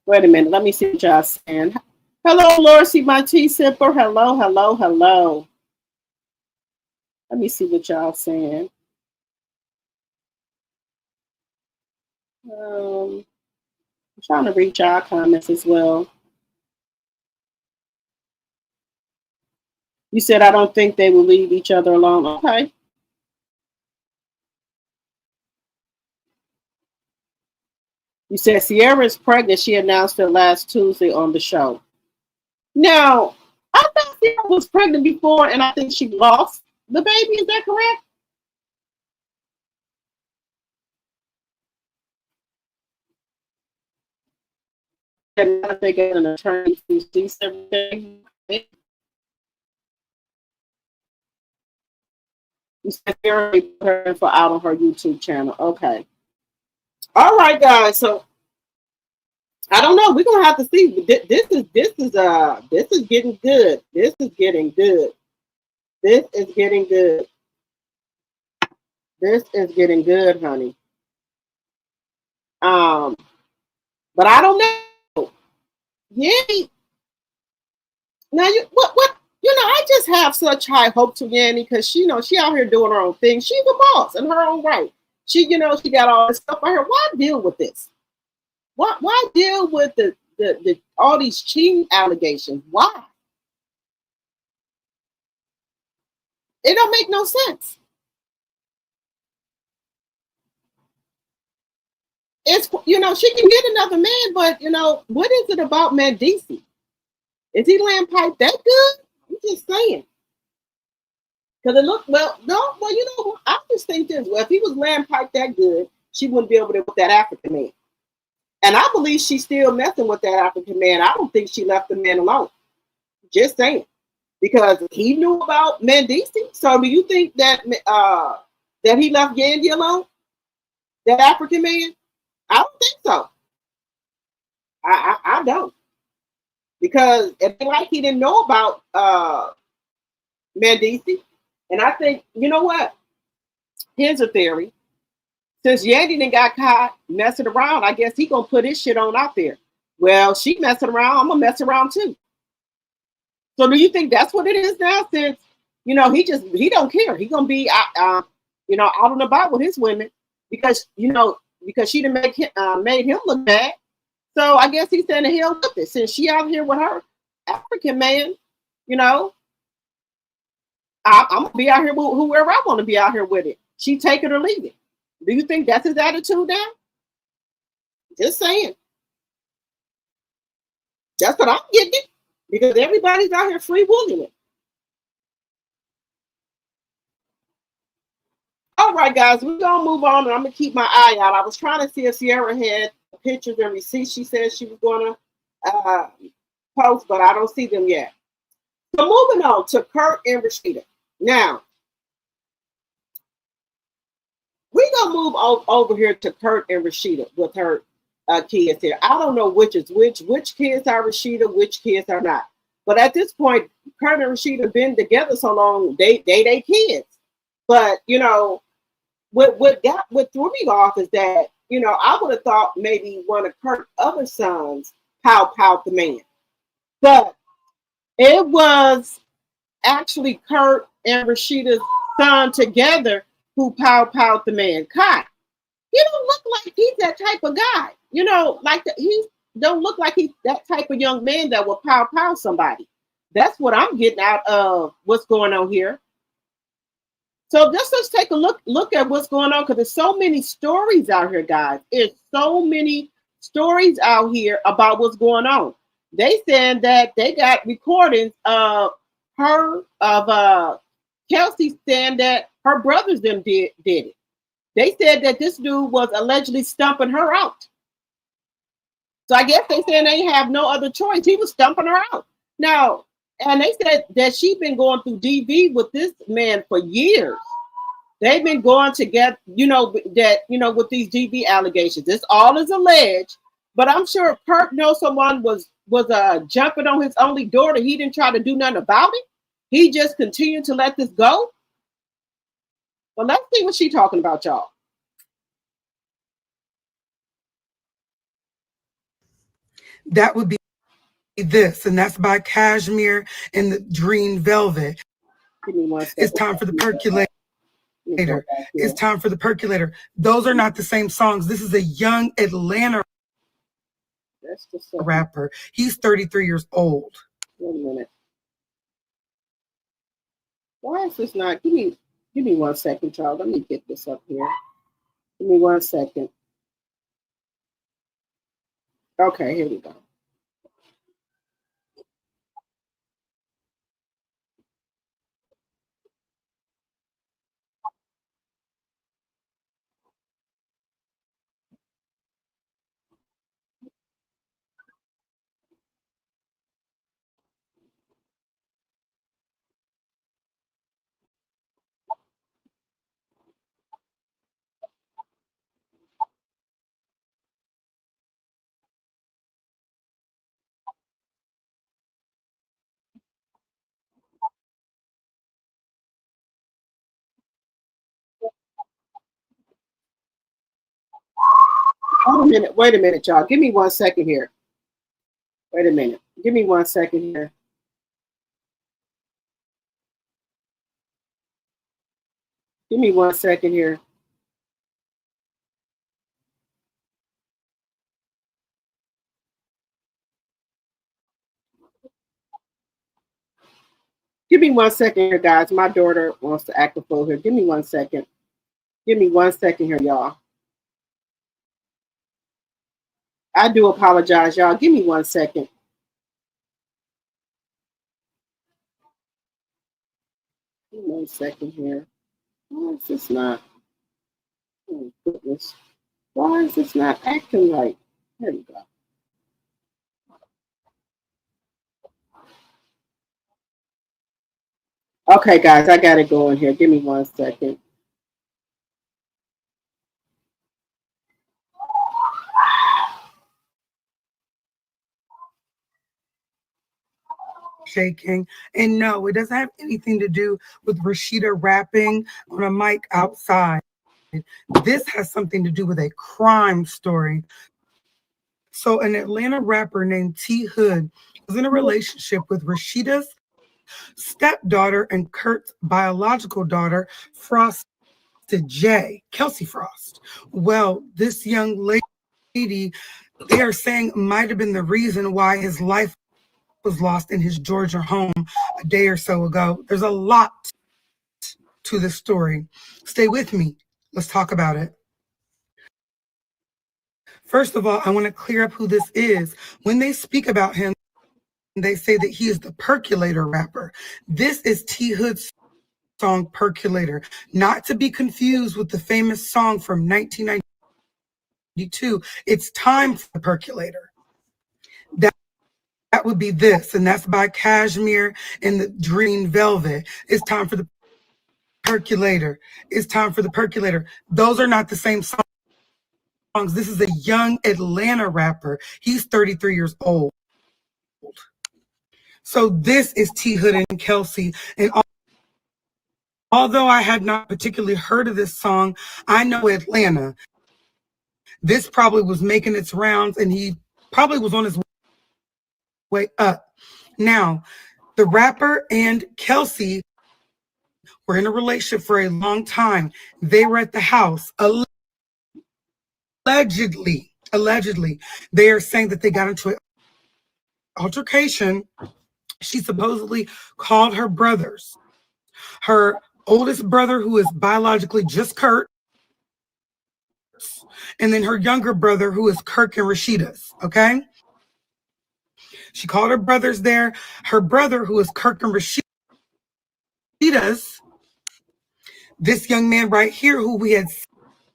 Wait a minute. Let me see what y'all saying. Hello, Lorcy, my tea sipper. Hello, hello, hello. Let me see what y'all saying. I'm trying to reach our comments as well. You said I don't think they will leave each other alone. Okay. You said Sierra is pregnant. She announced it last Tuesday on the show. Now, I thought Sierra was pregnant before, and I think she lost the baby. Is that correct? And now they get an attorney who sees everything. You said Sierra put her info out on her YouTube channel. Okay. All right, guys. So I don't know. We're gonna have to see. This is getting good. This is getting good. This is getting good. This is getting good, honey. But I don't know. Yanni, now what I just have such high hope to Yanni because she out here doing her own thing. She's a boss in her own right. She got all this stuff on her. Why deal with this? Why deal with the all these cheating allegations? Why? It don't make no sense. It's she can get another man, but what is it about Mendeccess? Is he laying pipe that good? I'm just saying. Because it looked I just think this. Well, if he was laying pipe that good, she wouldn't be able to with that African man. And I believe she's still messing with that African man. I don't think she left the man alone. Just saying. Because he knew about Mendeccess. So do you think that that he left Yandy alone? That African man? I don't think so. I don't. Because it's like he didn't know about Mendeccess. And I think, you know what? Here's a theory. Since Yandy done got caught messing around, I guess he gonna put his shit on out there. Well, she messing around, I'm gonna mess around too. So do you think that's what it is now? Since he don't care. He gonna be out and about with his women because she done made him look bad. So I guess he's saying the hell with it since she out here with her. African man, you know, I'm gonna be out here with whoever I want to be out here with it. She take it or leave it. Do you think that's his attitude now? Just saying. That's what I'm getting. Because everybody's out here free willing it. All right, guys, we're gonna move on, and I'm gonna keep my eye out. I was trying to see if Sierra had pictures and receipts. She said she was gonna post, but I don't see them yet. So moving on to Kirk and Rasheeda. Now we're gonna move over here to Kirk and Rasheeda with her kids here. I don't know which is which kids are Rasheeda, which kids are not. But at this point, Kirk and Rasheeda been together so long, they kids. But you know, what threw me off is that, you know, I would have thought maybe one of Kirk's other sons pow the man. But it was actually Kirk and Rasheeda's son together who pow the man. Kai, he don't look like he's that type of guy. You know, like he don't look like he's that type of young man that will pow somebody. That's what I'm getting out of what's going on here. So just let's take a look at what's going on, because there's so many stories out here, guys. There's so many stories out here about what's going on. They said that they got recordings of Kelsey saying that her brothers them did it. They said that this dude was allegedly stumping her out. So I guess they saying they have no other choice. He was stumping her out. Now, and they said that she's been going through DV with this man for years. They've been going to get, with these DV allegations. This all is alleged, but I'm sure Kirk knows someone was jumping on his only daughter. He didn't try to do nothing about it. He just continued to let this go. Well, let's see what she's talking about, y'all. That would be this, and that's by Cashmere and the Green Velvet. It's time for the percolator. It's time for the percolator. Those are not the same songs. This is a young Atlanta rapper. He's 33 years old. Wait a minute. Why is this not? Give me 1 second, child. Let me get this up here. Give me 1 second. Okay, here we go. Wait a minute, y'all. Give me 1 second here. Wait a minute. Give me 1 second here. Give me 1 second here. Give me 1 second here, guys. My daughter wants to act a fool here. Give me 1 second. Give me 1 second here, y'all. I do apologize, y'all. Give me 1 second. Give me 1 second here. Why is this not? Oh, goodness. Why is this not acting right? There we go. Okay, guys, I got it going here. Give me 1 second. Shaking. And no, it doesn't have anything to do with Rasheeda rapping on a mic outside. This has something to do with a crime story. So an Atlanta rapper named T Hood was in a relationship with Rasheeda's stepdaughter and Kurt's biological daughter, Frosted J, Kelsey Frost. Well, this young lady, they are saying, might have been the reason why his life was lost in his Georgia home a day or so ago. There's a lot to this story. Stay with me. Let's talk about it. First of all, I want to clear up who this is. When they speak about him, they say that he is the percolator rapper. This is T Hood's song Percolator, not to be confused with the famous song from 1992. It's Time for the Percolator. That would be this, and that's by Cashmere and the Green Velvet. It's time for the percolator. It's time for the percolator. Those are not the same songs. This is a young Atlanta rapper. He's 33 years old. So this is T Hood and Kelsey. And although I had not particularly heard of this song, I know Atlanta. This probably was making its rounds, and he probably was on his way up. Now, the rapper and Kelsey were in a relationship for a long time. They were at the house. Allegedly, they are saying that they got into an altercation. She supposedly called her brothers. Her oldest brother, who is biologically just Kurt, and then her younger brother, who is Kirk and Rasheeda's, okay? She called her brothers there. Her brother, who is Kirk and Rasheeda's, this young man right here, who we had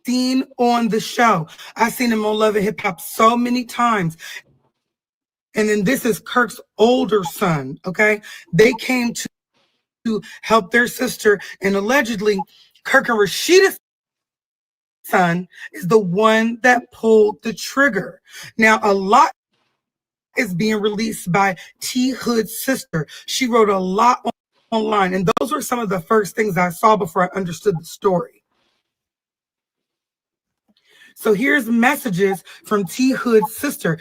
seen on the show. I've seen him on Love and Hip Hop so many times. And then this is Kirk's older son, okay? They came to help their sister, and allegedly Kirk and Rasheeda's son is the one that pulled the trigger. Now, a lot is being released by T Hood's sister. She wrote a lot online, and those were some of the first things I saw before I understood the story. So here's messages from T Hood's sister.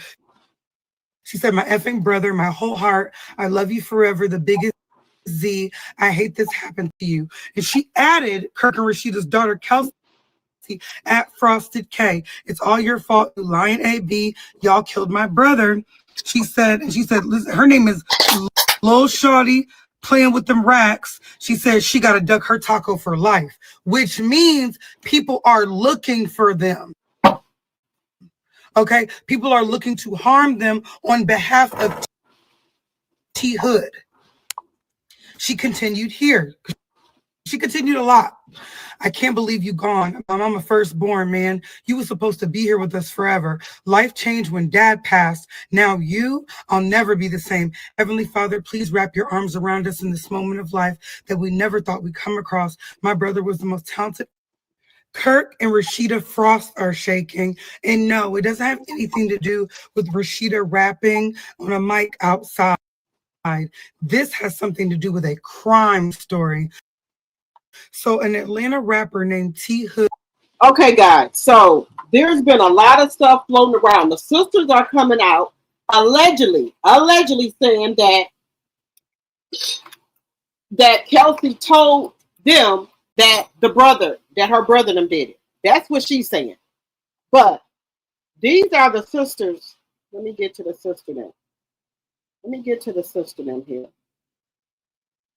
She said, "My effing brother, my whole heart, I love you forever, the biggest Z. I hate this happened to you." And she added Kirk and Rasheeda's daughter, Kelsey, at Frosted K. "It's all your fault, you lying AB. Y'all killed my brother." She said, listen, her name is Lil Shawty playing with them racks. She said she got to duck her taco for life, which means people are looking for them. Okay, people are looking to harm them on behalf of T Hood. She continued here. She continued a lot. "I can't believe you gone. My mama firstborn, man. You were supposed to be here with us forever. Life changed when dad passed. Now I'll never be the same. Heavenly Father, please wrap your arms around us in this moment of life that we never thought we'd come across. My brother was the most talented." Kirk and Rasheeda Frost are shaking. And no, it doesn't have anything to do with Rasheeda rapping on a mic outside. This has something to do with a crime story. So an Atlanta rapper named T Hood. Okay, guys. So there's been a lot of stuff floating around. The sisters are coming out allegedly saying that Kelsey told them that her brother them did it. That's what she's saying. But these are the sisters. Let me get to the sister now. Here.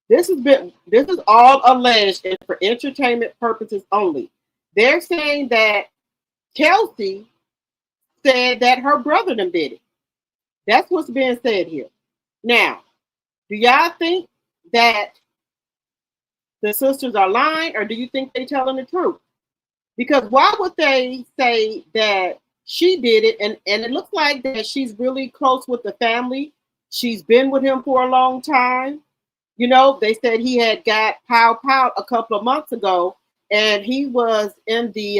This is all alleged and for entertainment purposes only. They're saying that Kelsey said that her brother them did it. That's what's being said here. Now, do y'all think that the sisters are lying, or do you think they're telling the truth? Because why would they say that she did it, and it looks like that she's really close with the family. She's been with him for a long time. You know, they said he had got pow a couple of months ago, and he was in the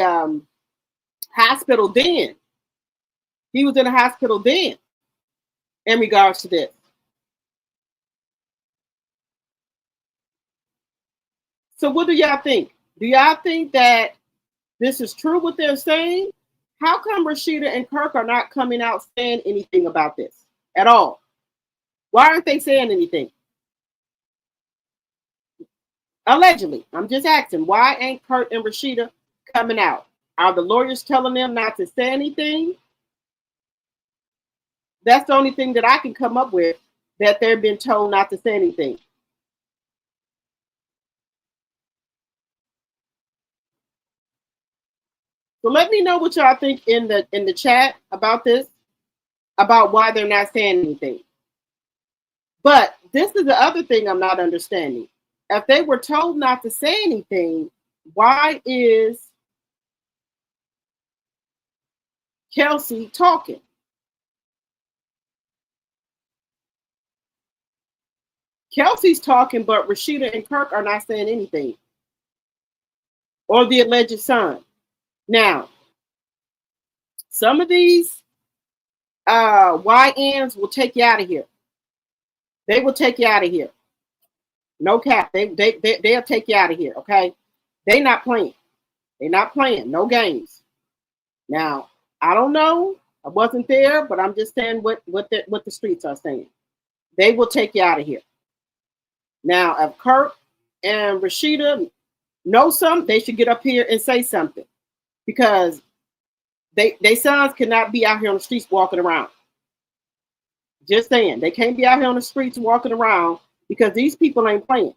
hospital then. He was in a hospital then in regards to this. So what do y'all think? Do y'all think that this is true what they're saying? How come Rasheeda and Kirk are not coming out saying anything about this at all? Why aren't they saying anything? Allegedly, I'm just asking, why ain't Kirk and Rasheeda coming out? Are the lawyers telling them not to say anything? That's the only thing that I can come up with. that they've been told not to say anything. So let me know what y'all think in the chat about this, about why they're not saying anything. But this is the other thing I'm not understanding. If they were told not to say anything, why is Kelsey talking? Kelsey's talking, but Rasheeda and Kirk are not saying anything. Or the alleged son. Now, some of these YNs will take you out of here. They will take you out of here. No cap. They'll take you out of here, okay? They not playing. They're not playing. No games. Now, I don't know. I wasn't there, but I'm just saying what the streets are saying. They will take you out of here. Now, if Kirk and Rasheeda know something, they should get up here and say something. Because they sons cannot be out here on the streets walking around. Just saying. They can't be out here on the streets walking around because these people ain't playing.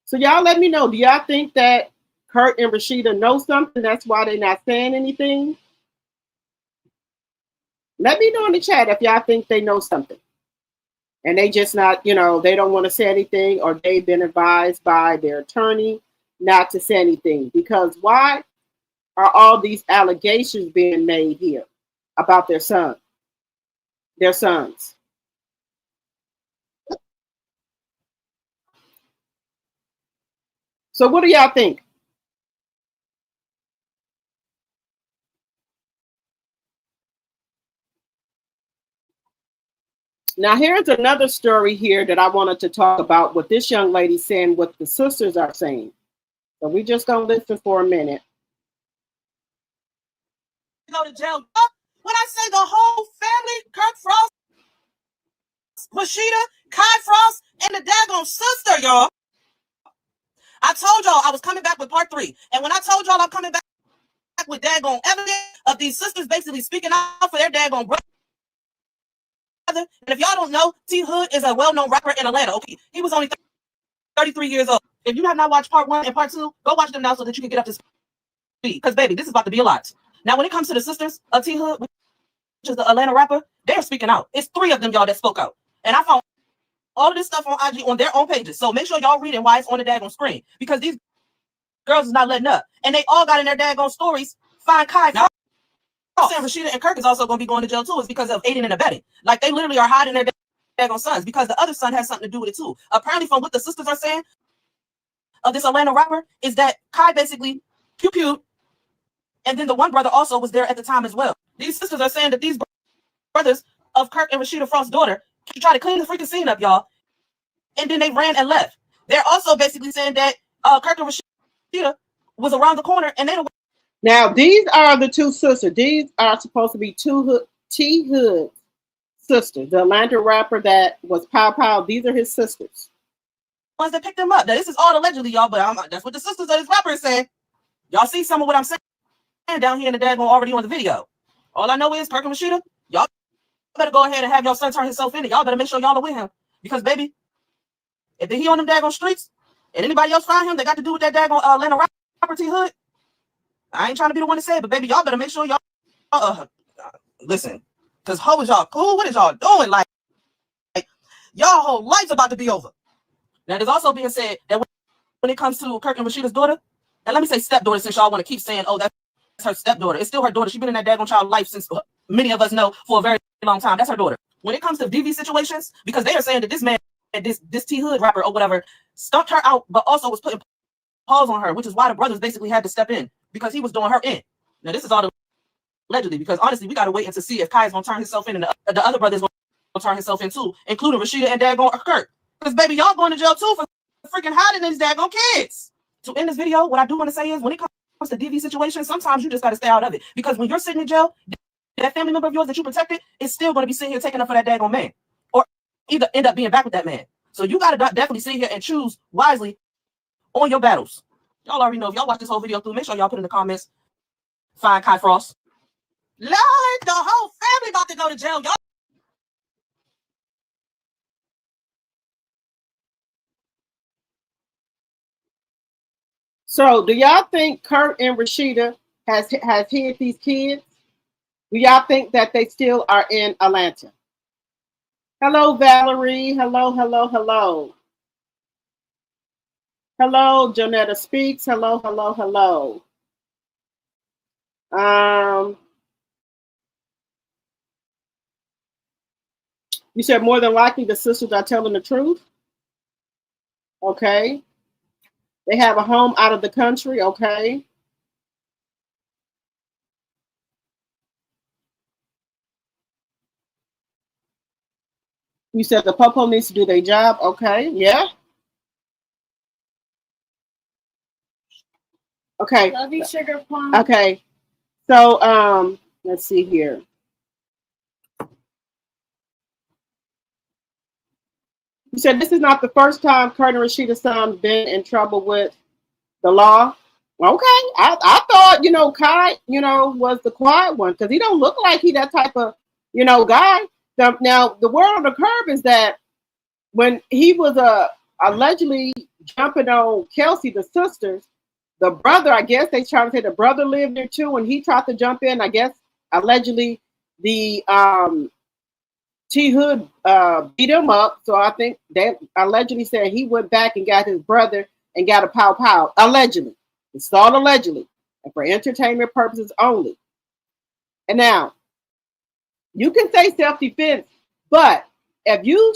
So y'all let me know. Do y'all think that Kirk and Rasheeda know something? That's why they're not saying anything? Let me know in the chat if y'all think they know something. And they just not, they don't want to say anything, or they've been advised by their attorney not to say anything. Because why are all these allegations being made here about their sons? So what do y'all think? Now, here's another story here that I wanted to talk about, what this young lady saying, what the sisters are saying. So we just gonna listen for a minute. Go to jail. When I say the whole family, Kirk Frost, Rasheeda, Kai Frost, and the daggone sister, y'all. I told y'all I was coming back with part 3. And when I told y'all I'm coming back with daggone evidence of these sisters basically speaking out for their daggone brother. And if y'all don't know, T Hood is a well-known rapper in Atlanta. Okay, he was only 33 years old. If you have not watched part 1 and part 2, go watch them now so that you can get up to speed. Because baby, this is about to be a lot. Now, when it comes to the sisters of T Hood, which is the Atlanta rapper, they're speaking out. It's 3 of them, y'all, that spoke out. And I found all of this stuff on IG on their own pages. So make sure y'all read it why it's on the daggone screen. Because these girls is not letting up. And they all got in their daggone stories, find Kai. Now, saying Rasheeda and Kirk is also going to be going to jail too, is because of aiding and abetting. Like, they literally are hiding their daggone sons because the other son has something to do with it too. Apparently, from what the sisters are saying of this Atlanta rapper, is that Kai basically pew-pewed, and then the one brother also was there at the time as well. These sisters are saying that these brothers of Kirk and Rasheeda Frost's daughter tried to clean the freaking scene up, y'all, and then they ran and left. They're also basically saying that Kirk and Rasheeda was around the corner, and they don't. Now, these are the 2 sisters. These are supposed to be T Hood sisters. The Atlanta rapper that was Pow Pow, these are his sisters. Ones that picked them up. Now, this is all allegedly, y'all, but that's what the sisters of this rapper is saying. Y'all see some of what I'm saying down here in the daggone already on the video. All I know is Kirk and Rasheeda, y'all better go ahead and have your son turn himself in. Y'all better make sure y'all are with him. Because, baby, if he on them daggone streets and anybody else find him, they got to do with that daggone Atlanta rapper T Hood. I ain't trying to be the one to say it, but baby, y'all better make sure y'all listen. Because how is y'all cool? What is y'all doing? Like y'all whole life's about to be over. Now, there's also being said that when it comes to Kirk and Rasheeda's daughter, and let me say stepdaughter, since y'all want to keep saying, oh, that's her stepdaughter. It's still her daughter. She's been in that daggone child life since many of us know for a very long time. That's her daughter. When it comes to DV situations, because they are saying that this man, this T Hood rapper or whatever, stumped her out, but also was putting pause on her, which is why the brothers basically had to step in because he was doing her in. Now, this is all allegedly, because honestly, we got to wait and to see if Kai is going to turn himself in and the other brothers going to turn himself in too, including Rasheeda and daggone Kirk. Because, baby, y'all going to jail too for freaking hiding these daggone kids. So in this video, what I do want to say is when it comes to DV situations, sometimes you just got to stay out of it. Because when you're sitting in jail, that family member of yours that you protected is still going to be sitting here taking up for that daggone man. Or either end up being back with that man. So you got to definitely sit here and choose wisely on your battles. Y'all already know. If y'all watch this whole video through, make sure y'all put in the comments, find Kai Frost. Lord, the whole family about to go to jail. Y'all So, do y'all think Kirk and Rasheeda has hid these kids? Do y'all think that they still are in Atlanta? Hello, Valerie. Hello, hello, hello. Hello, Jonetta Speaks. Hello, hello, hello. You said more than likely the sisters are telling the truth. Okay. They have a home out of the country. Okay. You said the popo needs to do their job. Okay. Yeah. Okay. Love you, sugar plum. Okay. So let's see here. You said this is not the first time Kurt and Rasheeda's son been in trouble with the law. Okay, I thought Kai was the quiet one because he don't look like he that type of guy. Now the word on the curb is that when he was allegedly jumping on Kelsey, the sisters, the brother, I guess they trying to say the brother lived there too, and he tried to jump in. I guess allegedly the T Hood beat him up. So I think they allegedly said he went back and got his brother and got a pow pow. Allegedly. It's all allegedly. And for entertainment purposes only. And now, you can say self-defense, but if you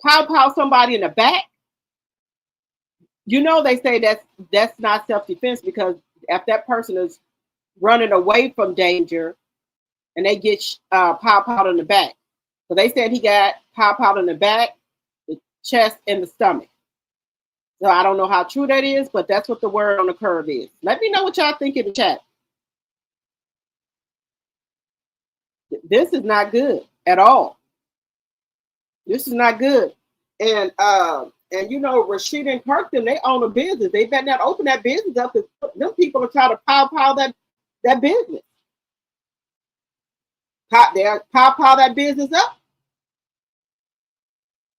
pow pow somebody in the back, they say that's not self-defense because if that person is running away from danger and they get pow pow in the back. So they said he got pow pow in the back, the chest, and the stomach. So I don't know how true that is, but that's what the word on the curve is. Let me know what y'all think in the chat. This is not good at all. This is not good. And Rasheeda and Kirk, they own a business. They better not open that business up because them people are trying to pow that business. Pow that business up.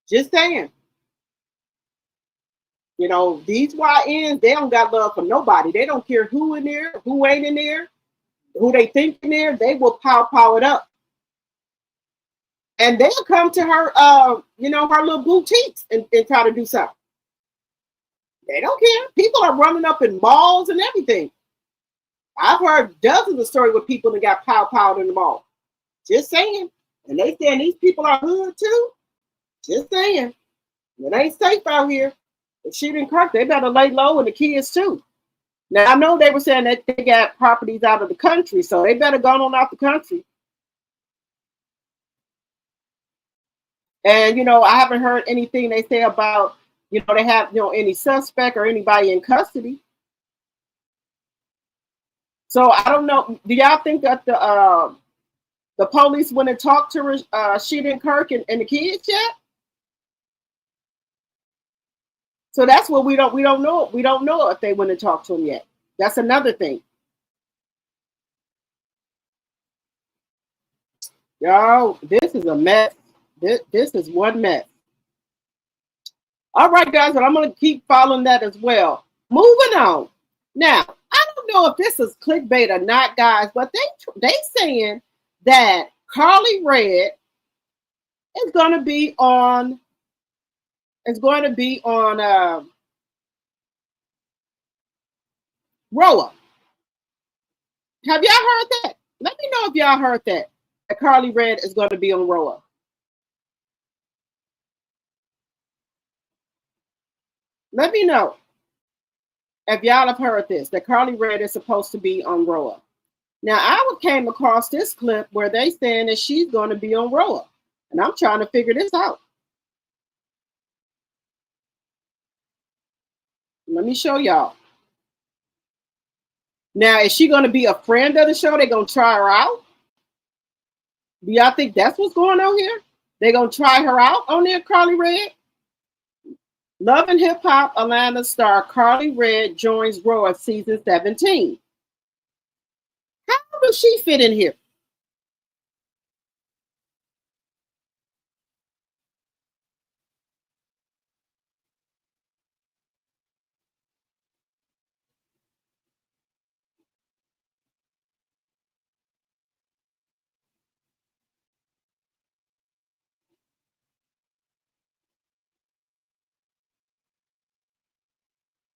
Just saying. These YNs, they don't got love for nobody. They don't care who in there, who ain't in there, who they think in there. They will pow it up. And they'll come to her, her little boutiques and try to do something. They don't care. People are running up in malls and everything. I've heard dozens of stories with people that got pow in the mall. Just saying. And they saying these people are hood too. Just saying. It ain't safe out here. Rasheeda and Kirk, they better lay low, and the kids too. Now I know they were saying that they got properties out of the country, so they better go on out the country. And I haven't heard anything they say about they have any suspect or anybody in custody. So I don't know. Do y'all think that the police went and talked to Rasheeda and Kirk and the kids yet? So that's what we don't know. We don't know if they went and talked to them yet. That's another thing. Yo, this is a mess. This is one mess. All right, guys, but I'm going to keep following that as well. Moving on. Now, I don't know if this is clickbait or not, guys, but they saying that Carly Red is going to be on. Roa. Have y'all heard that? Let me know if y'all heard that Carly Red is going to be on Roa. Let me know if y'all have heard this, that Carly Red is supposed to be on Roa. Now, I came across this clip where they saying that she's going to be on Roa, and I'm trying to figure this out. Let me show y'all. Now, is she going to be a friend of the show? They're going to try her out? Do y'all think that's what's going on here? They're going to try her out on there, Carly Red? Love and Hip Hop Atlanta star Carly Red joins Roa season 17. How does she fit in here?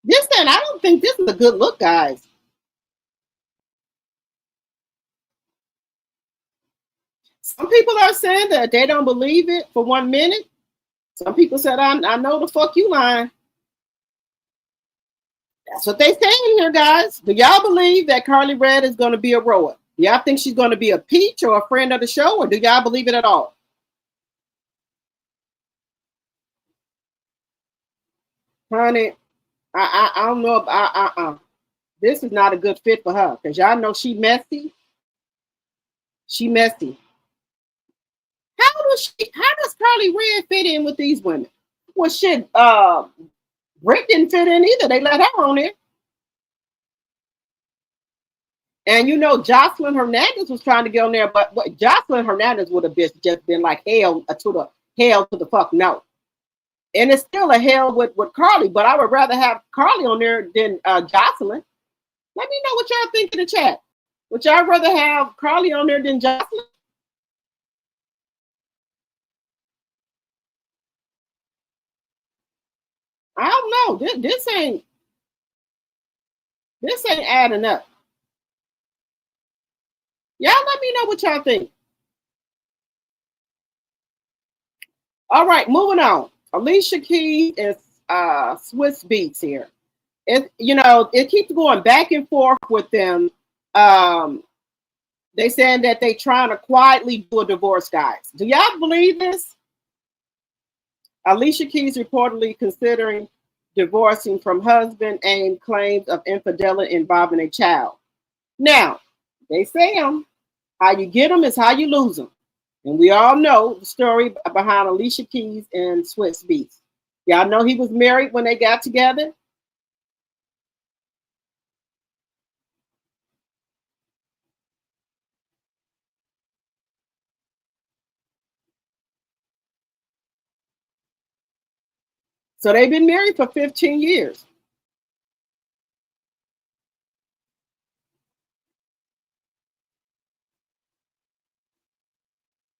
This and I don't think this is a good look, guys. Some people are saying that they don't believe it for 1 minute. Some people said, I know the fuck you lying. That's what they saying here, guys. Do y'all believe that Carly Red is going to be a rower? Do y'all think she's going to be a peach or a friend of the show, or do y'all believe it at all? Honey, I don't know if this is not a good fit for her, because y'all know she messy. She messy. How does Carly Red fit in with these women? Well, shit, Britt didn't fit in either. They let her on there. And you know, Jocelyn Hernandez was trying to get on there, but Jocelyn Hernandez would have just been like hell to the fuck no. And it's still a hell with Carly, but I would rather have Carly on there than Jocelyn. Let me know what y'all think in the chat. Would y'all rather have Carly on there than Jocelyn? I don't know. This ain't adding up. Y'all let me know what y'all think. All right, moving on. Alicia Keys and Swiss Beats here. It keeps going back and forth with them. They saying that they trying to quietly do a divorce, guys. Do y'all believe this? Alicia Keys reportedly considering divorcing from husband and claims of infidelity involving a child. Now, they say how you get them is how you lose them. And we all know the story behind Alicia Keys and Swiss Beats. Y'all know he was married when they got together. So they've been married for 15 years.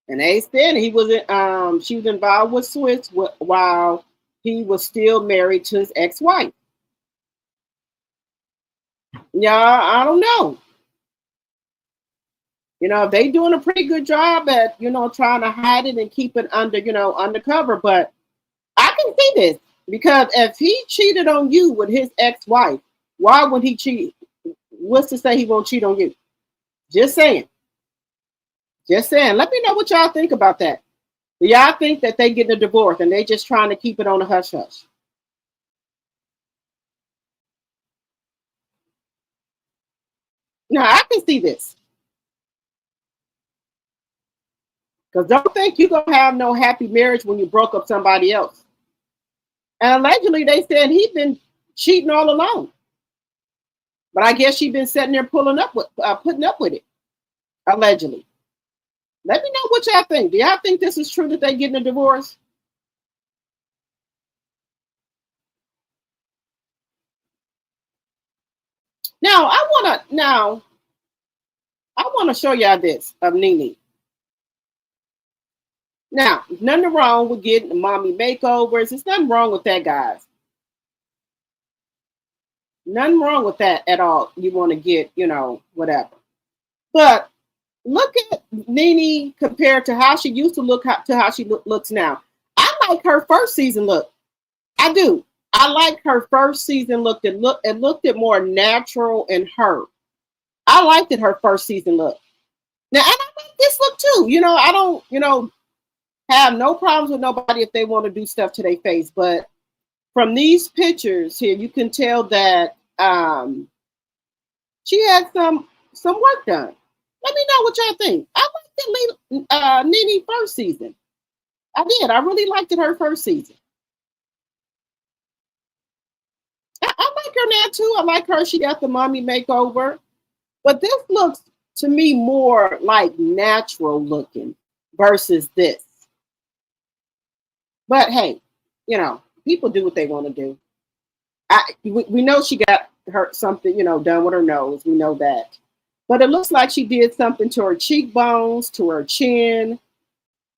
And they said she was involved with Swiss while he was still married to his ex-wife. Yeah, I don't know. They doing a pretty good job at, trying to hide it and keep it undercover. But I can see this, because if he cheated on you with his ex-wife, why would he cheat? What's to say he won't cheat on you? Just saying. Just saying. Let me know what y'all think about that. Do y'all think that they getting a divorce and they just trying to keep it on a hush hush? Now, I can see this. Because don't think you're going to have no happy marriage when you broke up somebody else. And allegedly, they said he'd been cheating all along. But I guess she's been sitting there putting up with it. Allegedly. Let me know what y'all think. Do y'all think this is true that they're getting a divorce? Now, I want to show y'all this of Nene. Now, nothing wrong with getting mommy makeovers. There's nothing wrong with that, guys. Nothing wrong with that at all. You want to get, whatever. But look at Nene compared to how she used to look to how she looks now. I like her first season look. I do. I like her first season look. It looked more natural in her. I liked it, her first season look. Now, and I like this look too. I don't, have no problems with nobody if they want to do stuff to their face. But from these pictures here, you can tell that she had some work done. Let me know what y'all think. I liked Nene first season. I did. I really liked it her first season. I like her now too. I like her. She got the mommy makeover. But this looks to me more like natural looking versus this. But hey, people do what they want to do. We know she got her something, done with her nose. We know that. But it looks like she did something to her cheekbones, to her chin.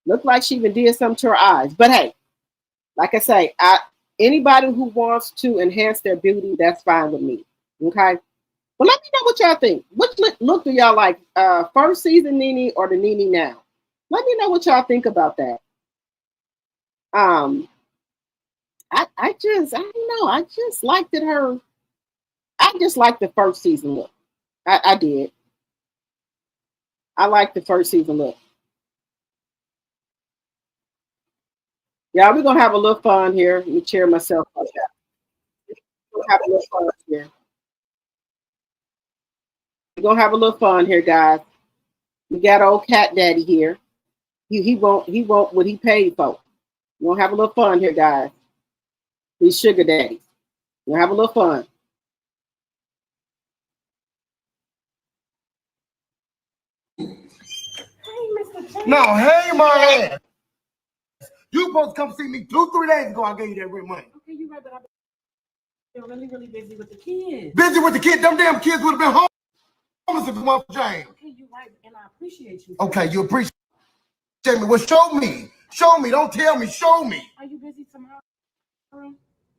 Looked like she even did something to her eyes. But hey, like I say, Anybody who wants to enhance their beauty, that's fine with me. Okay. Well, let me know what y'all think. Which look do y'all like? First season Nene or the Nene now? Let me know what y'all think about that. I don't know. I just liked it. I just liked the first season look. I did. I liked the first season look. Y'all, we're gonna have a little fun here. Let me cheer myself up. We're gonna have a little fun here. We're gonna have a little fun here, guys. We got old cat daddy here. He won't what he paid for. We're gonna have a little fun here, guys. These sugar daddies. We'll have a little fun. No, hey, Marlene. You supposed to come see me 2-3 days ago. I gave you that rent money. Okay, you're right, but I've been really, really busy with the kids. Busy with the kids? Them damn kids would have been homeless if it weren't for James. Okay, you're right, and I appreciate you. Okay, you appreciate me. Well, show me. Show me. Don't tell me. Show me. Are you busy tomorrow?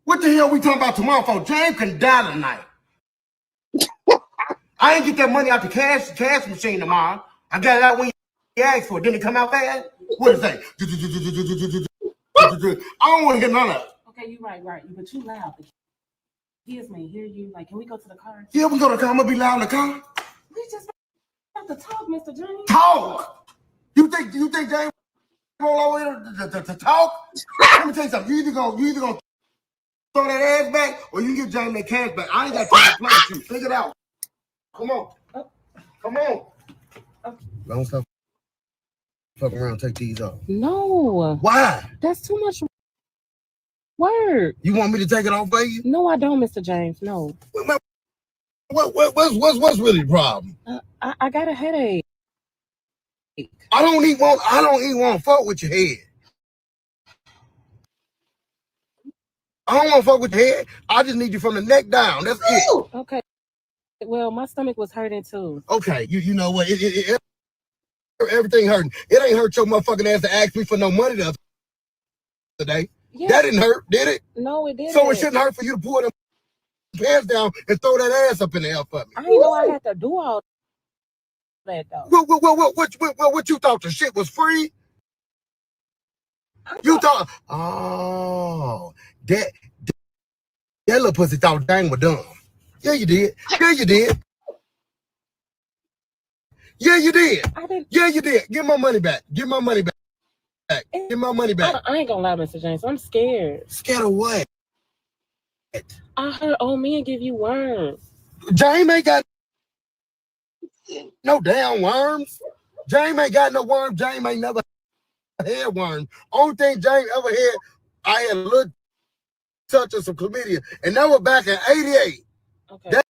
What the hell we talking about tomorrow for? James can die tonight. I ain't get that money out the cash machine tomorrow. I got it out when you asked for it. Didn't it come out fast? What is that? I don't want to get none of it. Okay, you're right, but you loud. The kids may hear you. Like, can we go to the car? Yeah, we go to the car. I'm going to be loud in the car. We just have to talk, Mr. James. Talk? You think James roll over here to talk? Let me tell you something. You either gonna throw that ass back or you get James that cash back. I ain't got time to play with you. Figure it out. Come on. Come on. Don't stop fucking around. Take these off. No. Why? That's too much work. You want me to take it off for you? No, I don't, Mr. James. No. What's really the problem? I got a headache. I don't even want to fuck with your head. I don't want to fuck with your head. I just need you from the neck down. That's it. Okay. Well, my stomach was hurting too. Okay, you know what? Everything hurting. It ain't hurt your motherfucking ass to ask me for no money the other day. Yeah. That didn't hurt, did it? No, it didn't. So it shouldn't hurt for you to pull them pants down and throw that ass up in the air for me. I didn't know I had to do all that though. What you thought the shit was free? You thought, oh, that little pussy thought dang was dumb. Yeah, you did. Yeah, you did. Yeah, you did. Yeah, you did. Give my money back. Give my money back. Give my money back. I ain't gonna lie, Mr. James. I'm scared. Scared of what? I heard old men give you worms. James ain't got no damn worms. James ain't got no worms. James ain't never had worms. Only thing James ever had, I had a little touch of some chlamydia, and that was back in '88. Okay.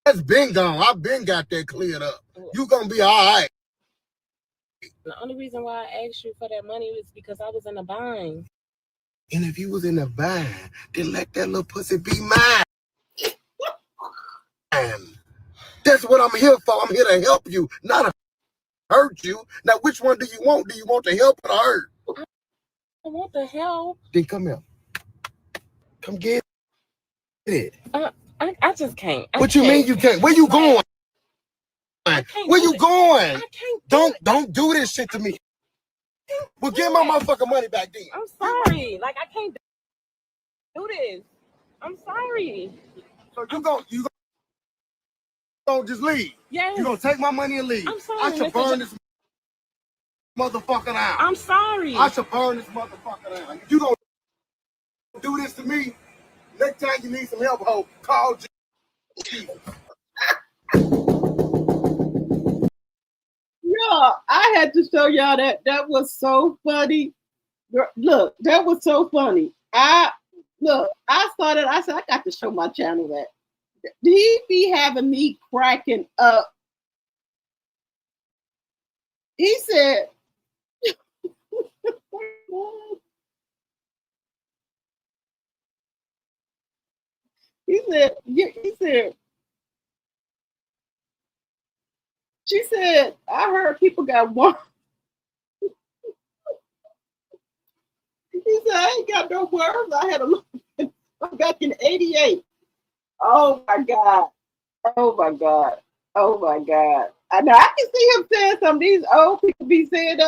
That's been gone. I've been got that cleared up. You gonna be all right. The only reason why I asked you for that money was because I was in a bind. And if you was in a bind, then let that little pussy be mine. That's what I'm here for. I'm here to help you, not to hurt you. Now, which one do you want? Do you want the help or the hurt? I want the help. Then come here. Come get it. I just can't. What you mean you can't? Where you going? Where you going? I can't. Don't do this shit to me. Well, give my motherfucking money back then. I'm sorry. Like, I can't do this. I'm sorry. So you gonna just leave? Yes. You gonna take my money and leave? I'm sorry. I should burn this motherfucker out. I'm sorry. I should burn this motherfucker out. You gonna do this to me? Next time you need some help, ho, call G. Yeah, I had to show y'all that. That was so funny. Look, that was so funny. I said, I got to show my channel that. He be having me cracking up. He said, she said, I heard people got one. He said, I ain't got no words. I had a look back in 88. Oh my God. Oh my God. Oh my God. I know I can see him saying some of these old people be saying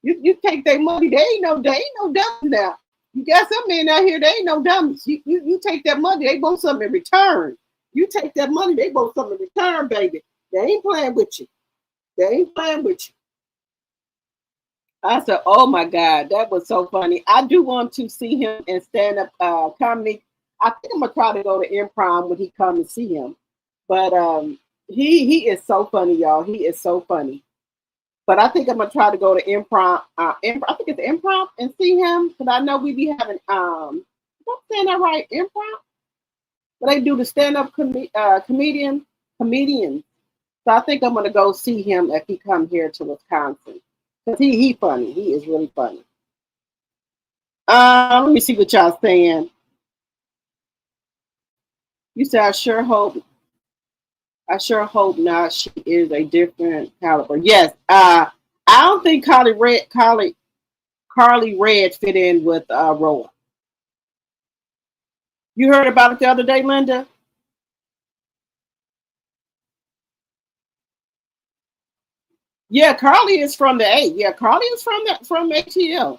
you take their money, they ain't no dummies now. You got some men out here, they ain't no dummies. You take that money, they want something in return. You take that money, they want something in return, baby. They ain't playing with you. They ain't playing with you. I said, oh my God, that was so funny. I do want to see him in stand-up comedy. I think I'm gonna try to go to Improv when he come and see him. But he is so funny, y'all. He is so funny. But I think I'm gonna try to go to Improv. I think it's Improv and see him because I know we be having I'm saying that right, Improv. But they do the stand-up comedians. So I think I'm gonna go see him if he come here to Wisconsin. Because he funny. He is really funny. Let me see what y'all saying. You said I sure hope not. She is a different caliber. Yes. I don't think Carly Red fit in with Roa. You heard about it the other day, Linda? Yeah, Carly is from the A. Yeah, Carly is from ATL.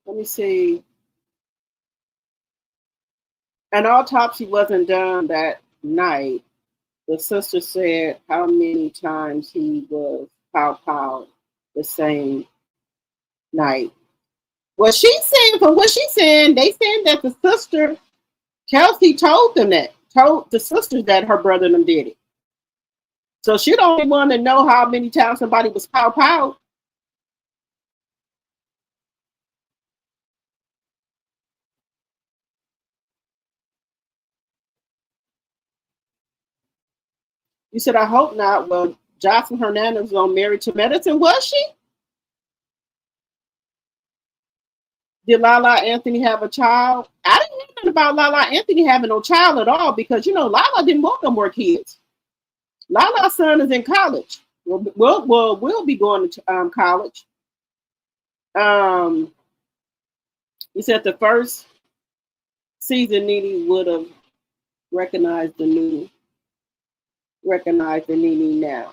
Let me see. An autopsy wasn't done that night. The sister said how many times he was pow the same night. Well, she's saying, from what she's saying, they saying that the sister, Kelsey, told the sisters that her brother and them did it. So she the only one to know how many times somebody was pow. You said, I hope not. Well, Jocelyn Hernandez was on Married to Medicine, was she? Did Lala Anthony have a child? I didn't hear nothing about Lala Anthony having no child at all because, Lala didn't want no more kids. Lala's son is in college. We'll be going to college. You said the first season Nene would have recognized the Nene now.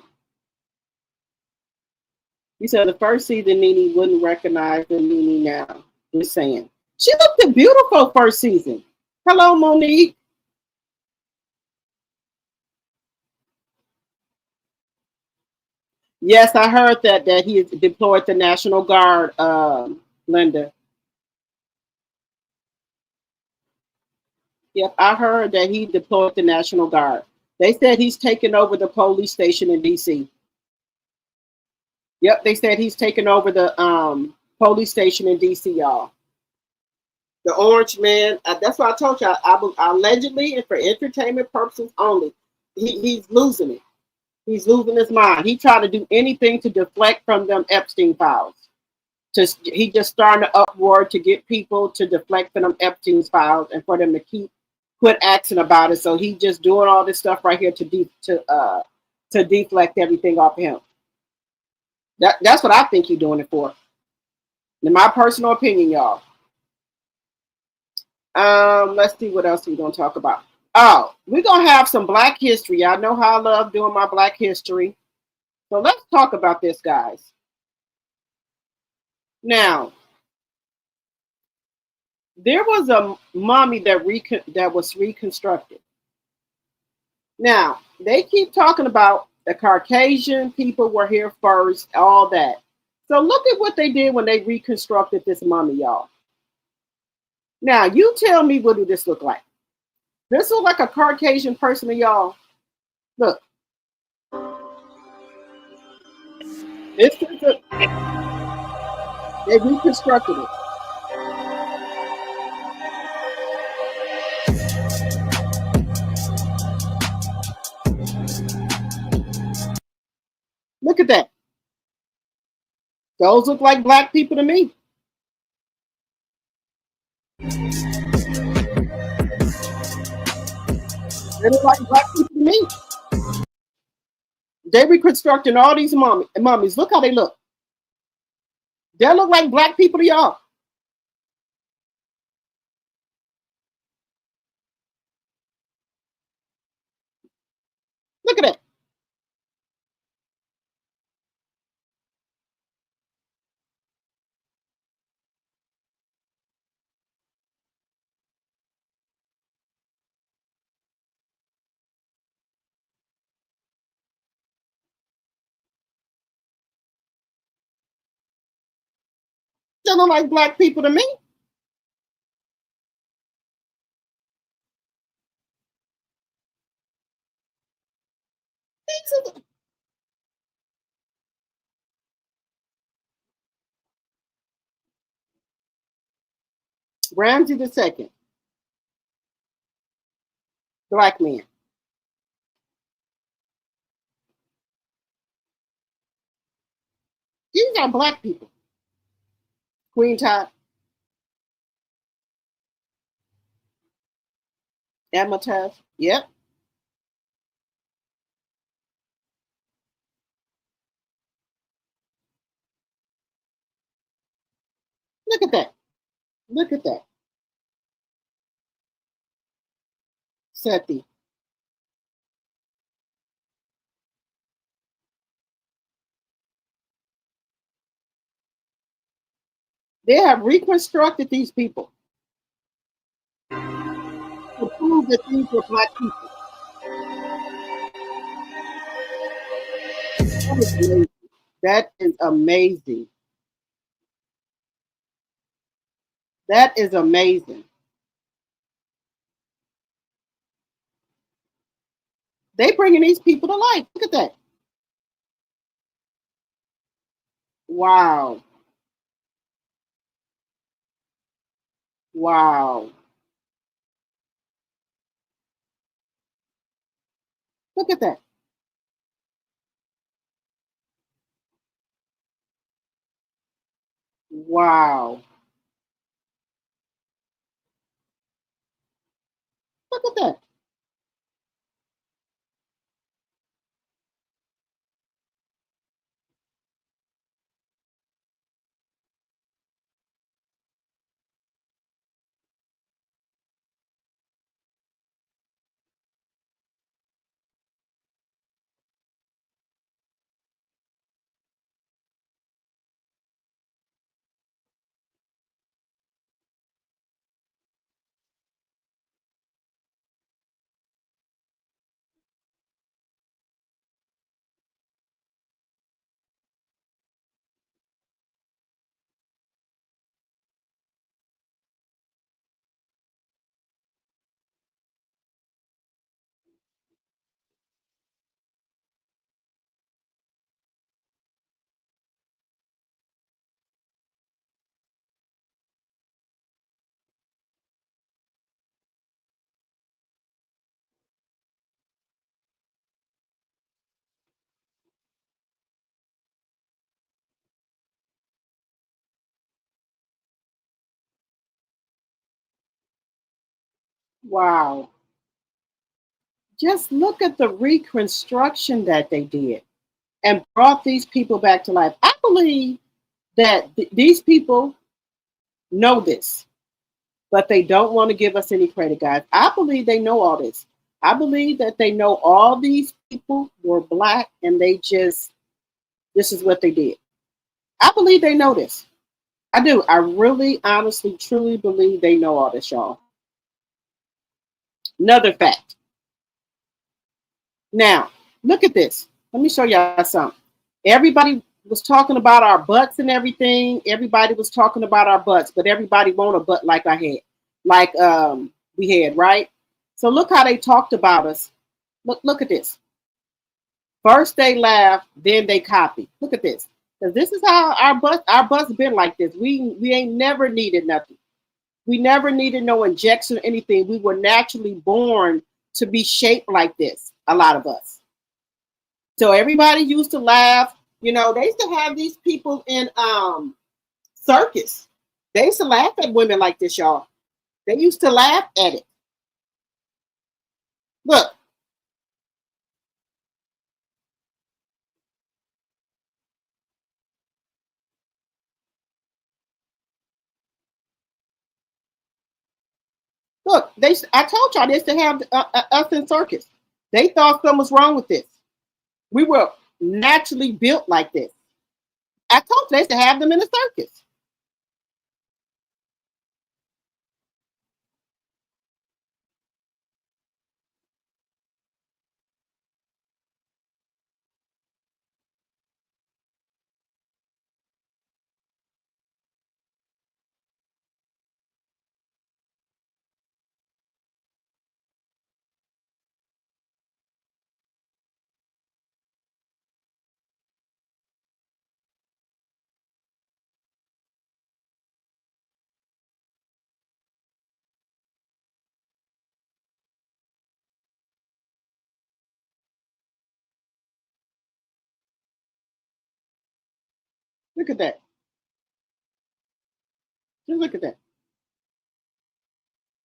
You said the first season Nene wouldn't recognize the Nene now. Just saying. She looked beautiful first season. Hello, Monique. Yes, I heard that he deployed the National Guard, Linda. Yep, I heard that he deployed the National Guard. They said he's taking over the police station in D.C. Yep, they said he's taking over the police station in D.C., y'all. The Orange Man, that's what I told you. Allegedly, and for entertainment purposes only, he's losing it. He's losing his mind. He tried to do anything to deflect from them Epstein files. He just starting an uproar to get people to deflect from them Epstein files and for them to quit asking about it. So he just doing all this stuff right here to deflect everything off him. That's what I think he's doing it for. In my personal opinion, y'all. Let's see what else we're gonna talk about. Oh, we're gonna have some Black history. Y'all know how I love doing my Black history. So let's talk about this, guys. Now, there was a mummy that was reconstructed. Now, they keep talking about the Caucasian people were here first, all that. So look at what they did when they reconstructed this mummy, y'all. Now, you tell me, what do this look like? This look like a Caucasian person to y'all. Look. This is they reconstructed it. Look at that. Those look like Black people to me. They look like Black people to me. They reconstructing all these mummies. Look how they look. They look like black people to y'all. Look at that. They look like black people to me. Ramsey the second, black man. These are black people. Queen Todd, Amethyst. Yep. Look at that. Look at that. Seti. They have reconstructed these people to prove that these were black people. That is amazing. That is amazing. That is amazing. They bringing these people to life. Look at that. Wow. Wow. Look at that. Wow. Look at that. Wow. Just look at the reconstruction that they did and brought these people back to life. I believe that these people know this, but they don't want to give us any credit, guys. I believe they know all this. I believe that they know all these people were black and they just, this is what they did. I believe they know this. I do. I really, honestly, truly believe they know all this, y'all. Another fact. Now, look at this. Let me show y'all something. Everybody was talking about our butts and everything. Everybody was talking about our butts, but everybody want a butt like I had, like we had, right? So look how they talked about us. Look at this. First they laugh, then they copy. Look at this. Because this is how our butts been like this. We ain't never needed nothing. We never needed no injection or anything. We were naturally born to be shaped like this, a lot of us. So everybody used to laugh. You know, they used to have these people in circus. They used to laugh at women like this, y'all. They used to laugh at it. Look, Look, I told y'all this to have us in circus. They thought something was wrong with this. We were naturally built like this. I told you they used to have them in the circus. Look at that. Just look at that.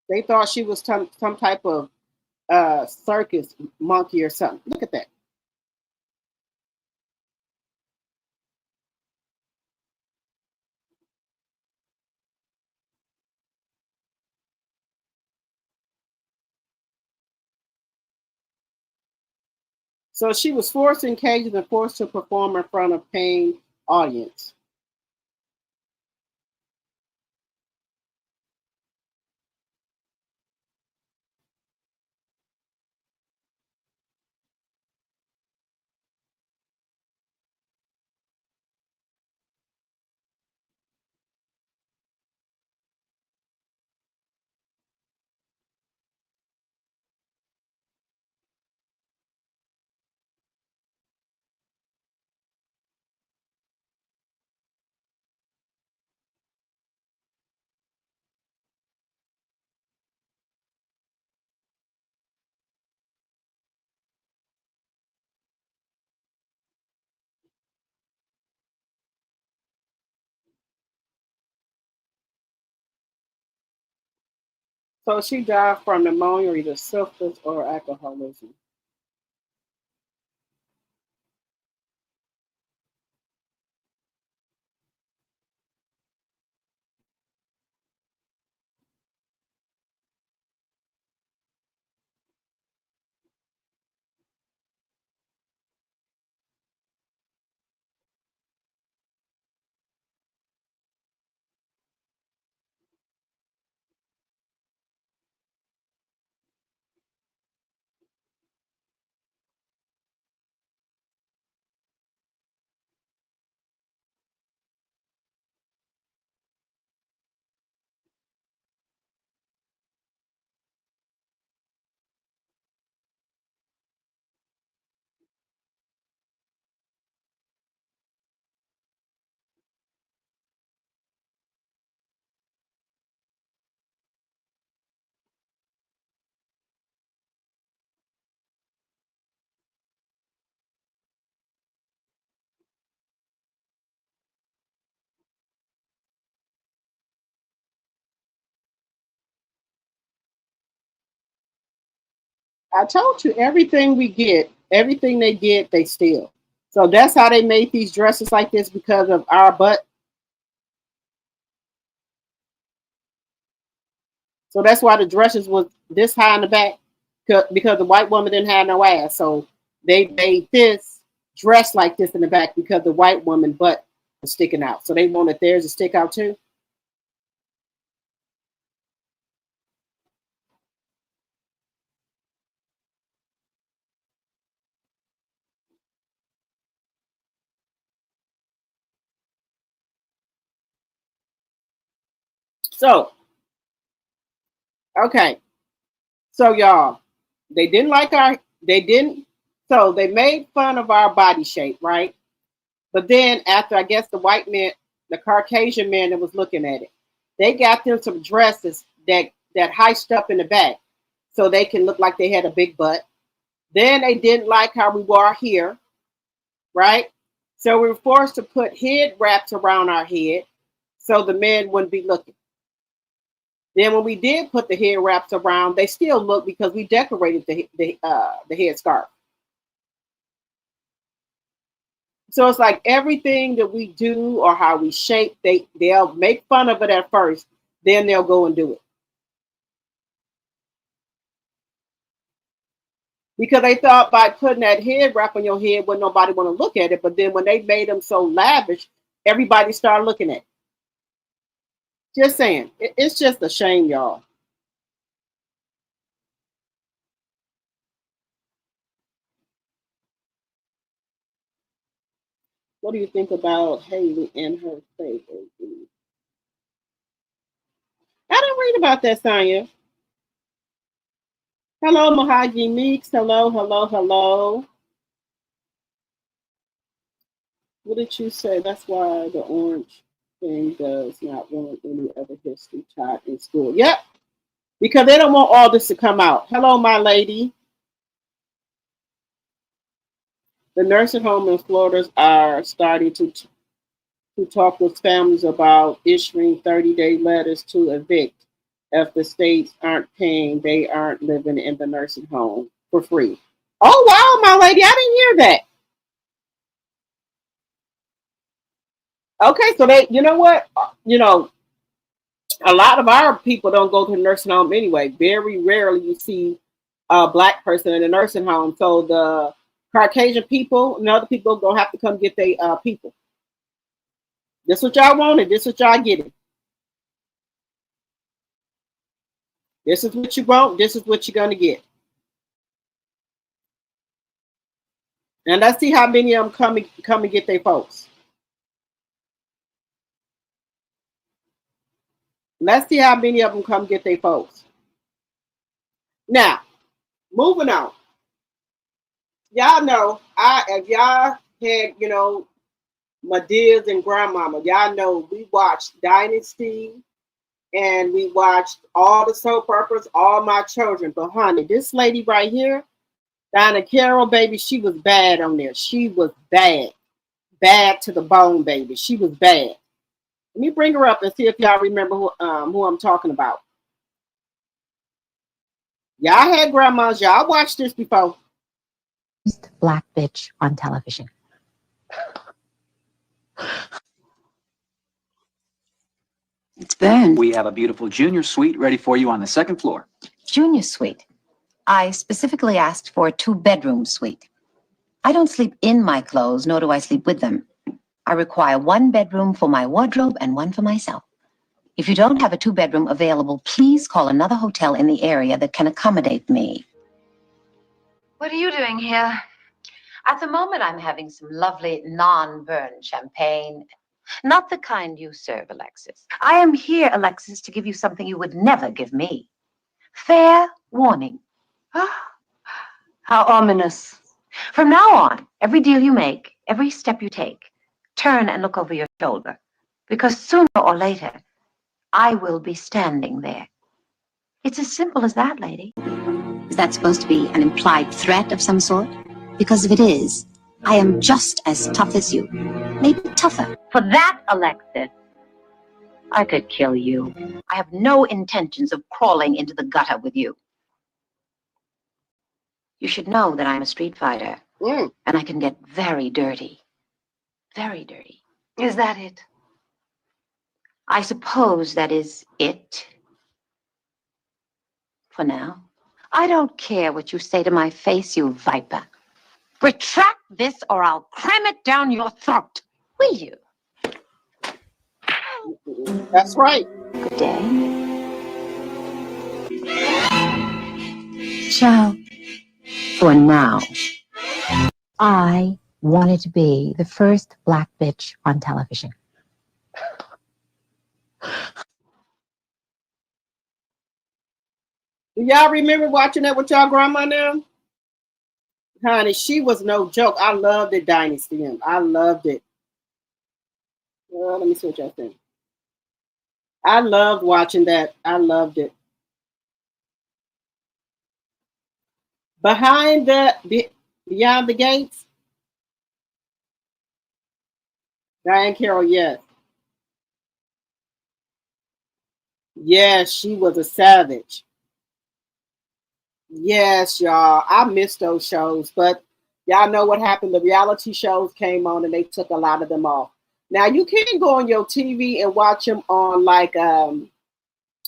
They thought she was some type of circus monkey or something. Look at that. So she was forced in cages and forced to perform in front of paying audience. So she died from pneumonia, either syphilis or alcoholism. I told you everything we get, everything they get, they steal. So that's how they made these dresses like this because of our butt. So that's why the dresses was this high in the back because the white woman didn't have no ass. So they made this dress like this in the back because the white woman butt was sticking out. So they wanted theirs to stick out too. So, okay. So y'all, they didn't, so they made fun of our body shape, right? But then after I guess the white man, the Caucasian man that was looking at it, they got them some dresses that hiked up in the back so they can look like they had a big butt. Then they didn't like how we wore our hair, right? So we were forced to put head wraps around our head so the men wouldn't be looking. Then when we did put the head wraps around, they still looked because we decorated the head scarf. So it's like everything that we do or how we shape, they'll make fun of it at first, then they'll go and do it. Because they thought by putting that head wrap on your head, would nobody want to look at it. But then when they made them so lavish, everybody started looking at it. Just saying, it's just a shame, y'all. What do you think about Haley and her fate? I didn't read about that, Sonya. Hello, Mahagi Meeks. Hello, hello, hello. What did you say? That's why the orange thing does not want any other history taught in school. Yep, because they don't want all this to come out. Hello, my lady. The nursing home in Florida are starting to talk with families about issuing 30-day letters to evict. If the states aren't paying, they aren't living in the nursing home for free. Oh, wow, my lady, I didn't hear that. Okay, so they, you know what? You know, a lot of our people don't go to the nursing home anyway. Very rarely you see a Black person in a nursing home. So the Caucasian people and other people gonna have to come get their people. This what y'all wanted. This what y'all getting. This is what you want. This is what you're gonna get. And let's see how many of them come and get their folks. Let's see how many of them come get their folks. Now, moving on. Y'all know, if y'all had, you know, my dears and grandmama, y'all know we watched Dynasty and we watched all the soap operas, All My Children. But honey, this lady right here, Donna Carroll, baby, she was bad on there. She was bad. Bad to the bone, baby. She was bad. Let me bring her up and see if y'all remember who I'm talking about. Y'all had grandmas. Y'all watched this before. Black bitch on television. It's burned. We have a beautiful junior suite ready for you on the second floor. Junior suite. I specifically asked for a 2-bedroom suite. I don't sleep in my clothes, nor do I sleep with them. I require 1 bedroom for my wardrobe and 1 for myself. If you don't have a 2-bedroom available, please call another hotel in the area that can accommodate me. What are you doing here? At the moment, I'm having some lovely non-burn champagne. Not the kind you serve, Alexis. I am here, Alexis, to give you something you would never give me. Fair warning. How ominous. From now on, every deal you make, every step you take, turn and look over your shoulder. Because sooner or later, I will be standing there. It's as simple as that, lady. Is that supposed to be an implied threat of some sort? Because if it is, I am just as tough as you. Maybe tougher. For that, Alexis, I could kill you. I have no intentions of crawling into the gutter with you. You should know that I'm a street fighter, and I can get very dirty. Very dirty. Is that it? I suppose that is it. For now. I don't care what you say to my face, you viper. Retract this or I'll cram it down your throat. Will you? That's right. Good day. Ciao. For now. I wanted to be the first Black bitch on television. Do y'all remember watching that with y'all grandma now? Honey, she was no joke. I loved the Dynasty. I loved it. Well, let me see what y'all think. I loved watching that. I loved it. Beyond the Gates. Diane Carroll, yes. Yes, she was a savage. Yes, y'all. I missed those shows, but y'all know what happened. The reality shows came on and they took a lot of them off. Now you can go on your TV and watch them on like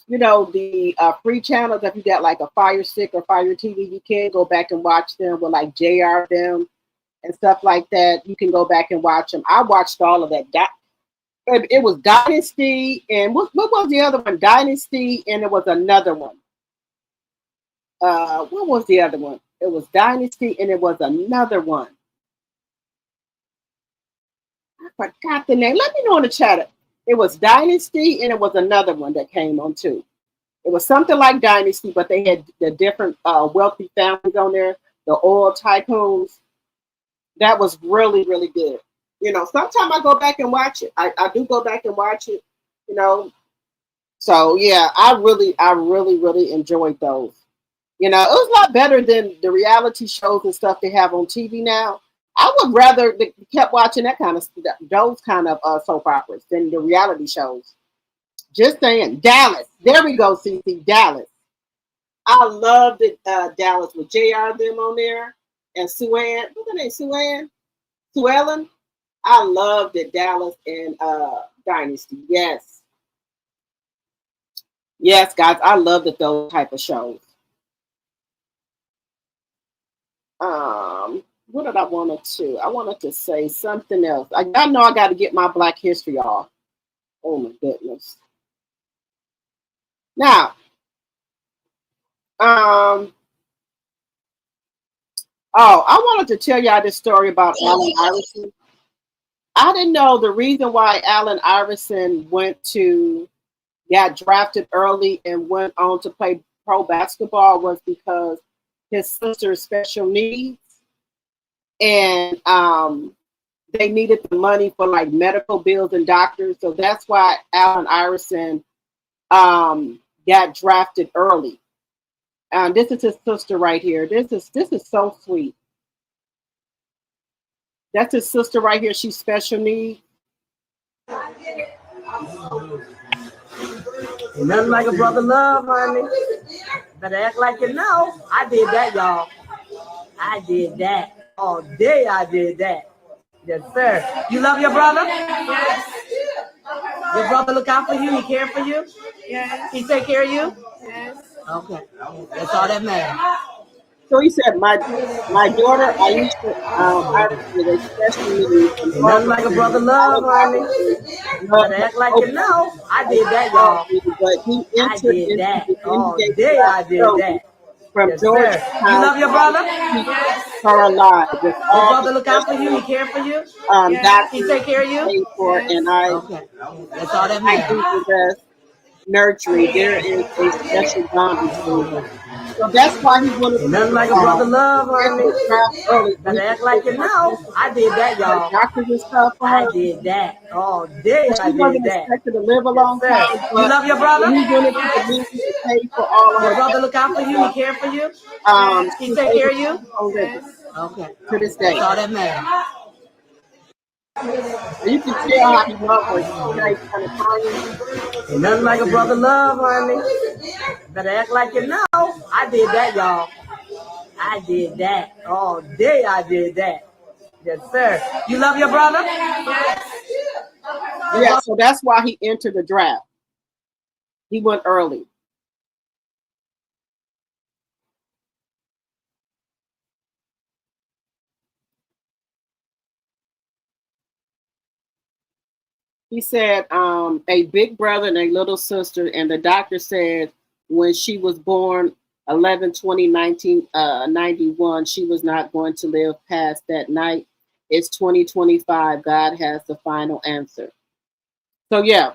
you know, the free channels. If you got like a Fire Stick or Fire TV, you can go back and watch them with like JR them and stuff like that. You can go back and watch them. I watched all of that. It was Dynasty, and what was the other one? Dynasty, and there was another one. What was the other one? It was Dynasty, and it was another one. I forgot the name. Let me know in the chat. It was Dynasty, and it was another one that came on too. It was something like Dynasty, but they had the different wealthy families on there, the oil tycoons. That was really, really good. You know, sometimes I go back and watch it. I do go back and watch it, you know. So yeah, I really enjoyed those. You know, it was a lot better than the reality shows and stuff they have on TV now. I would rather they kept watching that kind of those kind of soap operas than the reality shows. Just saying. Dallas. There we go, CC. Dallas. I loved it, Dallas with JR them on there and Sue Ann. What's her name? Sue Ann? Sue Ellen? I loved it, Dallas and Dynasty. Yes. Yes, guys. I loved it, those type of shows. What did I wanted to? I wanted to say something else. I know I got to get my Black History off. Oh my goodness. Now, oh, I wanted to tell y'all this story about Allen Iverson. I didn't know the reason why Allen Iverson got drafted early and went on to play pro basketball was because his sister's special needs, and they needed the money for like medical bills and doctors. So that's why Allen Iverson got drafted early. This is his sister right here. This is so sweet. That's his sister right here. She's special needs. Ain't nothing like a brother love, honey. Better act like you know. I did that, y'all. I did that. All day I did that. Yes, sir. You love your brother? Yes. Your brother look out for you? He care for you? Yes. He take care of you? Yes. Okay. That's all that matters. So he said, my daughter Aisha Iverson with a special needs. Ain't nothing like a brother love, honey. Better act like you know. I did that, y'all. But he I did that. All day I did that. From Yes, Georgia. You love your brother? Yes. Her alive with your brother look out for you? He care for you? Doctors he take care of you? For, and I, okay. That's all that matters. I do the best nurturing. There is a special bond between them. So that's why he wanted to nothing like a brother love, honey. Early. Better act like you know. I did that, y'all. Doctors and stuff for her. I did that all day. She wasn't expected to live a long time. You love your brother? He wanted to to pay for all of her. Your brother look out for you? He care for you? He take care of you? Okay. To this day. That's all that matters. You can tell how he loved her. She's kind of crying. Ain't nothing like a brother love, honey. Better act like you know. I did that, y'all. I did that all day. I did that. Yes, sir. You love your brother? Yes. Yeah, so that's why he entered the draft. He went early. He said a big brother and a little sister, and the doctor said when she was born 11/20/1991, she was not going to live past that night. It's 2025. God has the final answer. So yeah,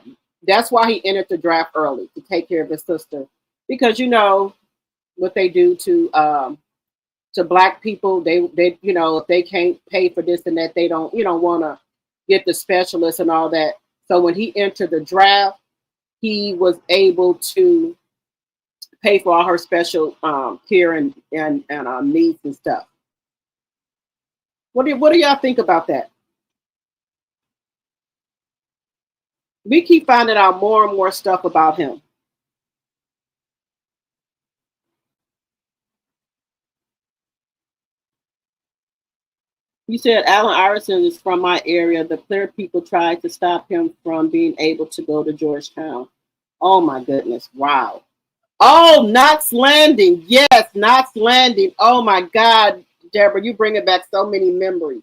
that's why he entered the draft early, to take care of his sister, because you know what they do to Black people. They you know, if they can't pay for this and that, they don't want to get the specialists and all that. So when he entered the draft, he was able to pay for all her special care and needs and stuff. What do y'all think about that? We keep finding out more and more stuff about him. You said Allen Iverson is from my area. The clear people tried to stop him from being able to go to Georgetown. Oh my goodness. Wow. Oh, Knots Landing. Yes, Knots Landing. Oh my God, Deborah, you bringing back so many memories.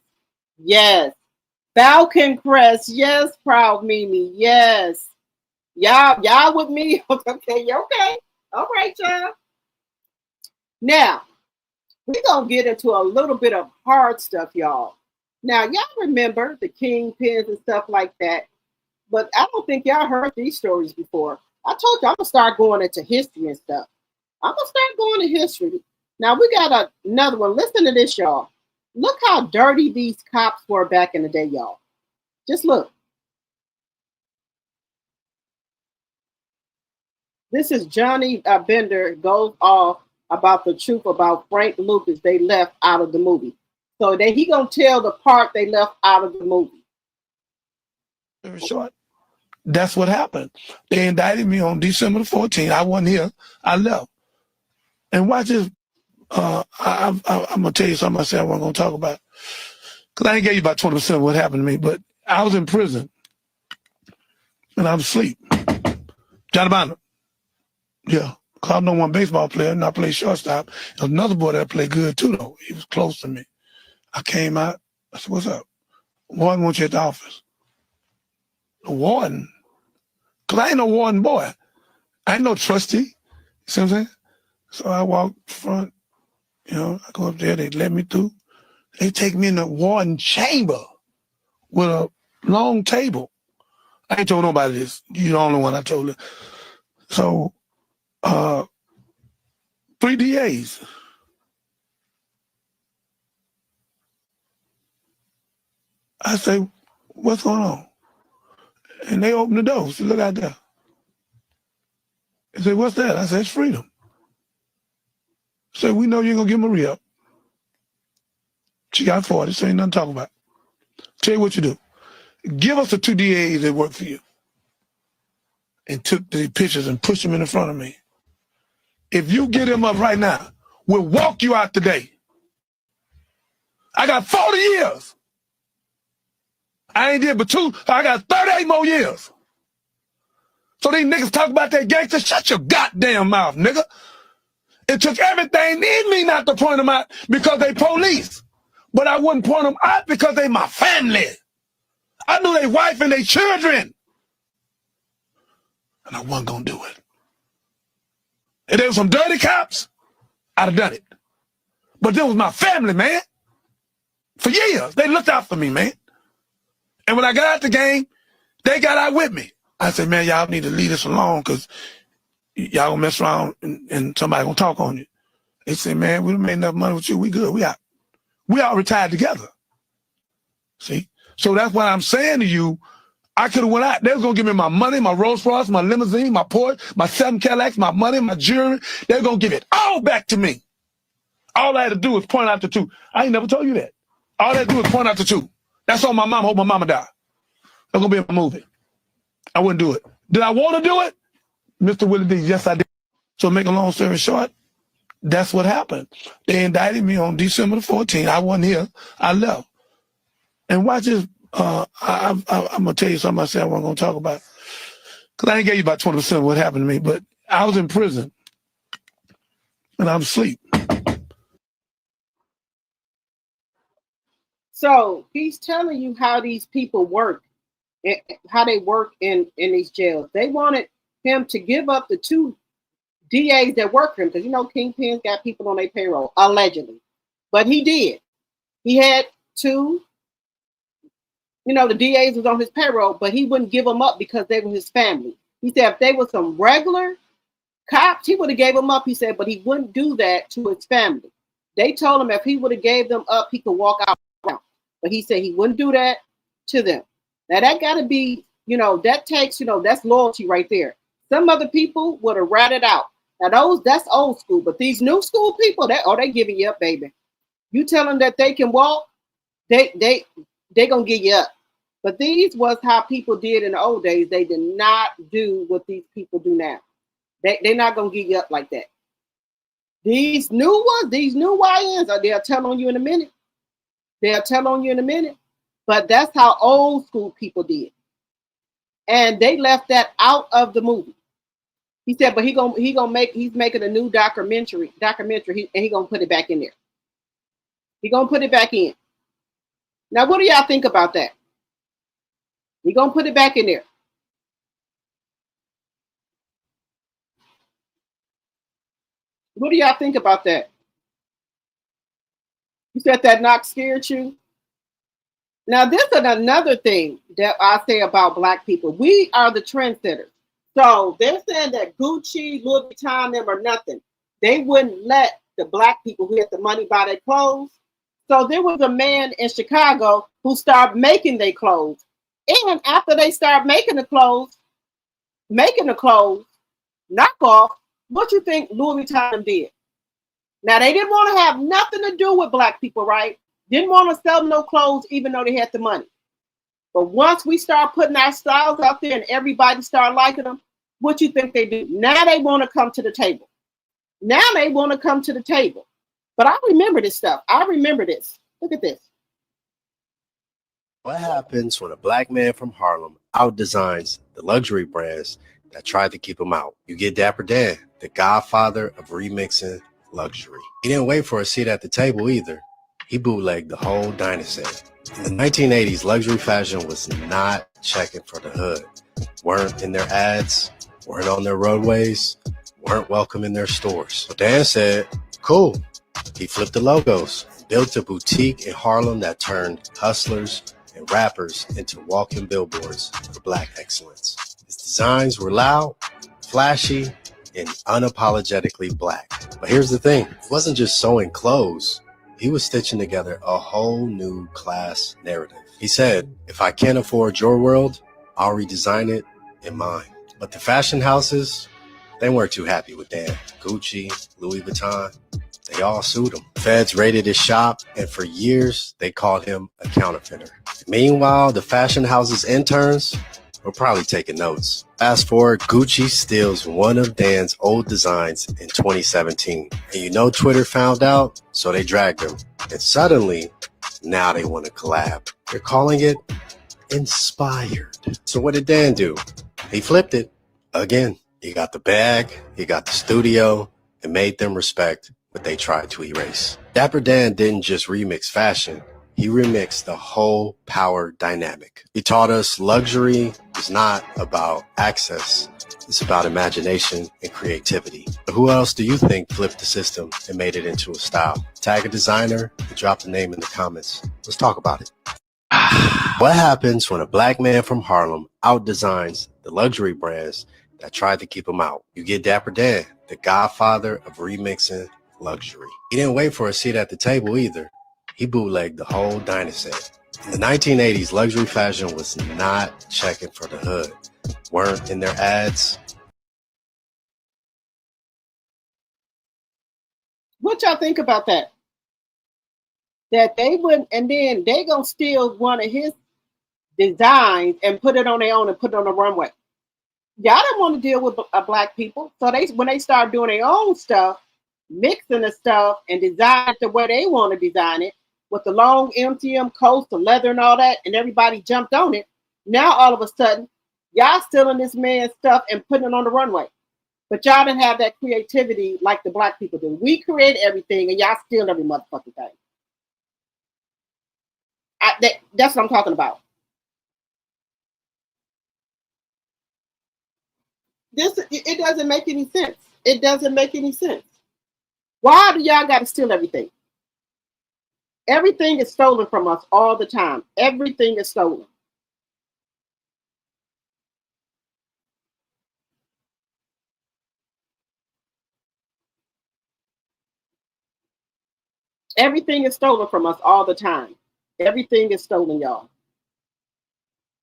Yes. Falcon Crest. Yes, Proud Mimi. Yes. Y'all with me? Okay, you okay. All right, y'all. Now, we're going to get into a little bit of hard stuff, y'all. Now, y'all remember the kingpins and stuff like that, but I don't think y'all heard these stories before. I told you I'm going to start going into history and stuff. I'm going to start going to history. Now, we got another one. Listen to this, y'all. Look how dirty these cops were back in the day, y'all. Just look. This is Johnny Bender goes off about the truth about Frank Lucas they left out of the movie. So that he gonna tell the part they left out of the movie. Very short. That's what happened. They indicted me on December the 14th. I wasn't here. I left. And watch this. I'm gonna tell you something I said I wasn't gonna talk about. Because I ain't gave you about 20% of what happened to me, but I was in prison and I was asleep. Johnny Bonder. Yeah. Cause I'm no one baseball player and I played shortstop. There was another boy that played good too though. He was close to me. I came out. I said, what's up? Warden wants you at the office. The warden? Because I ain't no warden boy. I ain't no trustee. You see what I'm saying? So I walk front, I go up there, they let me through. They take me in the warden chamber with a long table. I ain't told nobody this. You're the only one I told it. So, 3 DAs. I say, what's going on? And they open the door. So look out there. They say, what's that? I said, it's freedom. So we know you're going to give Maria up. She got 40, so ain't nothing to talk about. Tell you what you do. Give us the 2 DAs that work for you. And took the pictures and pushed them in front of me. If you get them up right now, we'll walk you out today. I got 40 years. I ain't did but 2. I got 38 more years. So these niggas talk about that gangster. Shut your goddamn mouth, nigga. It took everything in me not to point them out because they police. But I wouldn't point them out because they my family. I knew their wife and their children. And I wasn't gonna do it. If there was some dirty cops, I'd have done it. But this was my family, man. For years, they looked out for me, man. And when I got out the game, they got out with me. I said, man, y'all need to leave this alone because y'all gonna mess around and somebody gonna talk on you. They said, man, we done made enough money with you. We good. We out. We all retired together. See? So that's what I'm saying to you. I could have went out. They was gonna give me my money, my Rolls Royce, my limousine, my Porsche, my 7 Cadillacs, my money, my jewelry. They're gonna give it all back to me. All I had to do was point out the 2. I ain't never told you that. All I had to do was point out the 2. That's all my mom. Hope my mama died. That's gonna be in my movie. I wouldn't do it. Did I want to do it? Mr. Willie D, yes, I did. So make a long story short, that's what happened. They indicted me on December the 14th. I wasn't here. I left. And watch this. I'm going to tell you something I said I wasn't going to talk about. Because I ain't gave you about 20% of what happened to me, but I was in prison. And I was asleep. So he's telling you how these people work, how they work in these jails. They wanted him to give up the 2 DAs that work for him, because Kingpin's got people on their payroll, allegedly. But he did. He had 2, the DAs was on his payroll, but he wouldn't give them up because they were his family. He said if they were some regular cops, he would have gave them up, he said, but he wouldn't do that to his family. They told him if he would have gave them up, he could walk out. But he said he wouldn't do that to them. Now that got to be, that takes, that's loyalty right there. Some other people would have ratted out. Now that's old school, but these new school people, they giving you up, baby. You tell them that they can walk, they gonna give you up. But these was how people did in the old days. They did not do what these people do now. They're not gonna give you up like that. These new ones, these new YNs, they'll tell on you in a minute. They'll tell on you in a minute. But that's how old school people did. And they left that out of the movie. He said, but he's making a new documentary, and he gonna put it back in there. He gonna put it back in. Now, what do y'all think about that? He gonna put it back in there. What do y'all think about that? You said that knock scared you? Now, this is another thing that I say about Black people. We are the trendsetters. So they're saying that Gucci, Louis Vuitton, them are nothing. They wouldn't let the Black people who had the money buy their clothes. So there was a man in Chicago who started making their clothes. And after they started making the clothes, knockoff, what you think Louis Vuitton did? Now, they didn't want to have nothing to do with Black people, right? Didn't want to sell no clothes even though they had the money. But once we start putting our styles out there and everybody start liking them, what you think they do? Now they want to come to the table. But I remember this stuff. I remember this. Look at this. What happens when a Black man from Harlem outdesigns the luxury brands that tried to keep him out? You get Dapper Dan, the godfather of remixing luxury. He didn't wait for a seat at the table either. He bootlegged the whole dynasty. In the 1980s, luxury fashion was not checking for the hood. Weren't in their ads, weren't on their roadways, weren't welcome in their stores. So Dan said, cool. He flipped the logos, built a boutique in Harlem that turned hustlers and rappers into walking billboards for Black excellence. His designs were loud, flashy, and unapologetically Black. But here's the thing, it wasn't just sewing clothes. He was stitching together a whole new class narrative. He said, if I can't afford your world, I'll redesign it in mine. But the fashion houses, they weren't too happy with Dan. Gucci, Louis Vuitton, they all sued him. Feds raided his shop, and for years, they called him a counterfeiter. Meanwhile, the fashion house's interns were probably taking notes. Fast forward, Gucci steals one of Dan's old designs in 2017. And you know Twitter found out, so they dragged him. And suddenly, now they want to collab. They're calling it Inspired. So what did Dan do? He flipped it again. He got the bag, he got the studio, and made them respect what they tried to erase. Dapper Dan didn't just remix fashion. He remixed the whole power dynamic. He taught us luxury is not about access. It's about imagination and creativity. But who else do you think flipped the system and made it into a style? Tag a designer and drop the name in the comments. Let's talk about it. What happens when a Black man from Harlem outdesigns the luxury brands that tried to keep him out? You get Dapper Dan, the godfather of remixing luxury. He didn't wait for a seat at the table either. He bootlegged the whole dynasty. In the 1980s, luxury fashion was not checking for the hood. Weren't in their ads. What y'all think about that? That they wouldn't, and then they gonna steal one of his designs and put it on their own and put it on the runway. Y'all don't want to deal with Black people. So when they start doing their own stuff, mixing the stuff and design it the way they want to design it, with the long MTM coats, the leather and all that, and everybody jumped on it. Now all of a sudden, y'all stealing this man's stuff and putting it on the runway. But y'all didn't have that creativity like the Black people do. We create everything and y'all steal every motherfucking thing. That's what I'm talking about. It doesn't make any sense. It doesn't make any sense. Why do y'all got to steal everything? Everything is stolen from us all the time. Everything is stolen. Everything is stolen from us all the time. Everything is stolen, y'all.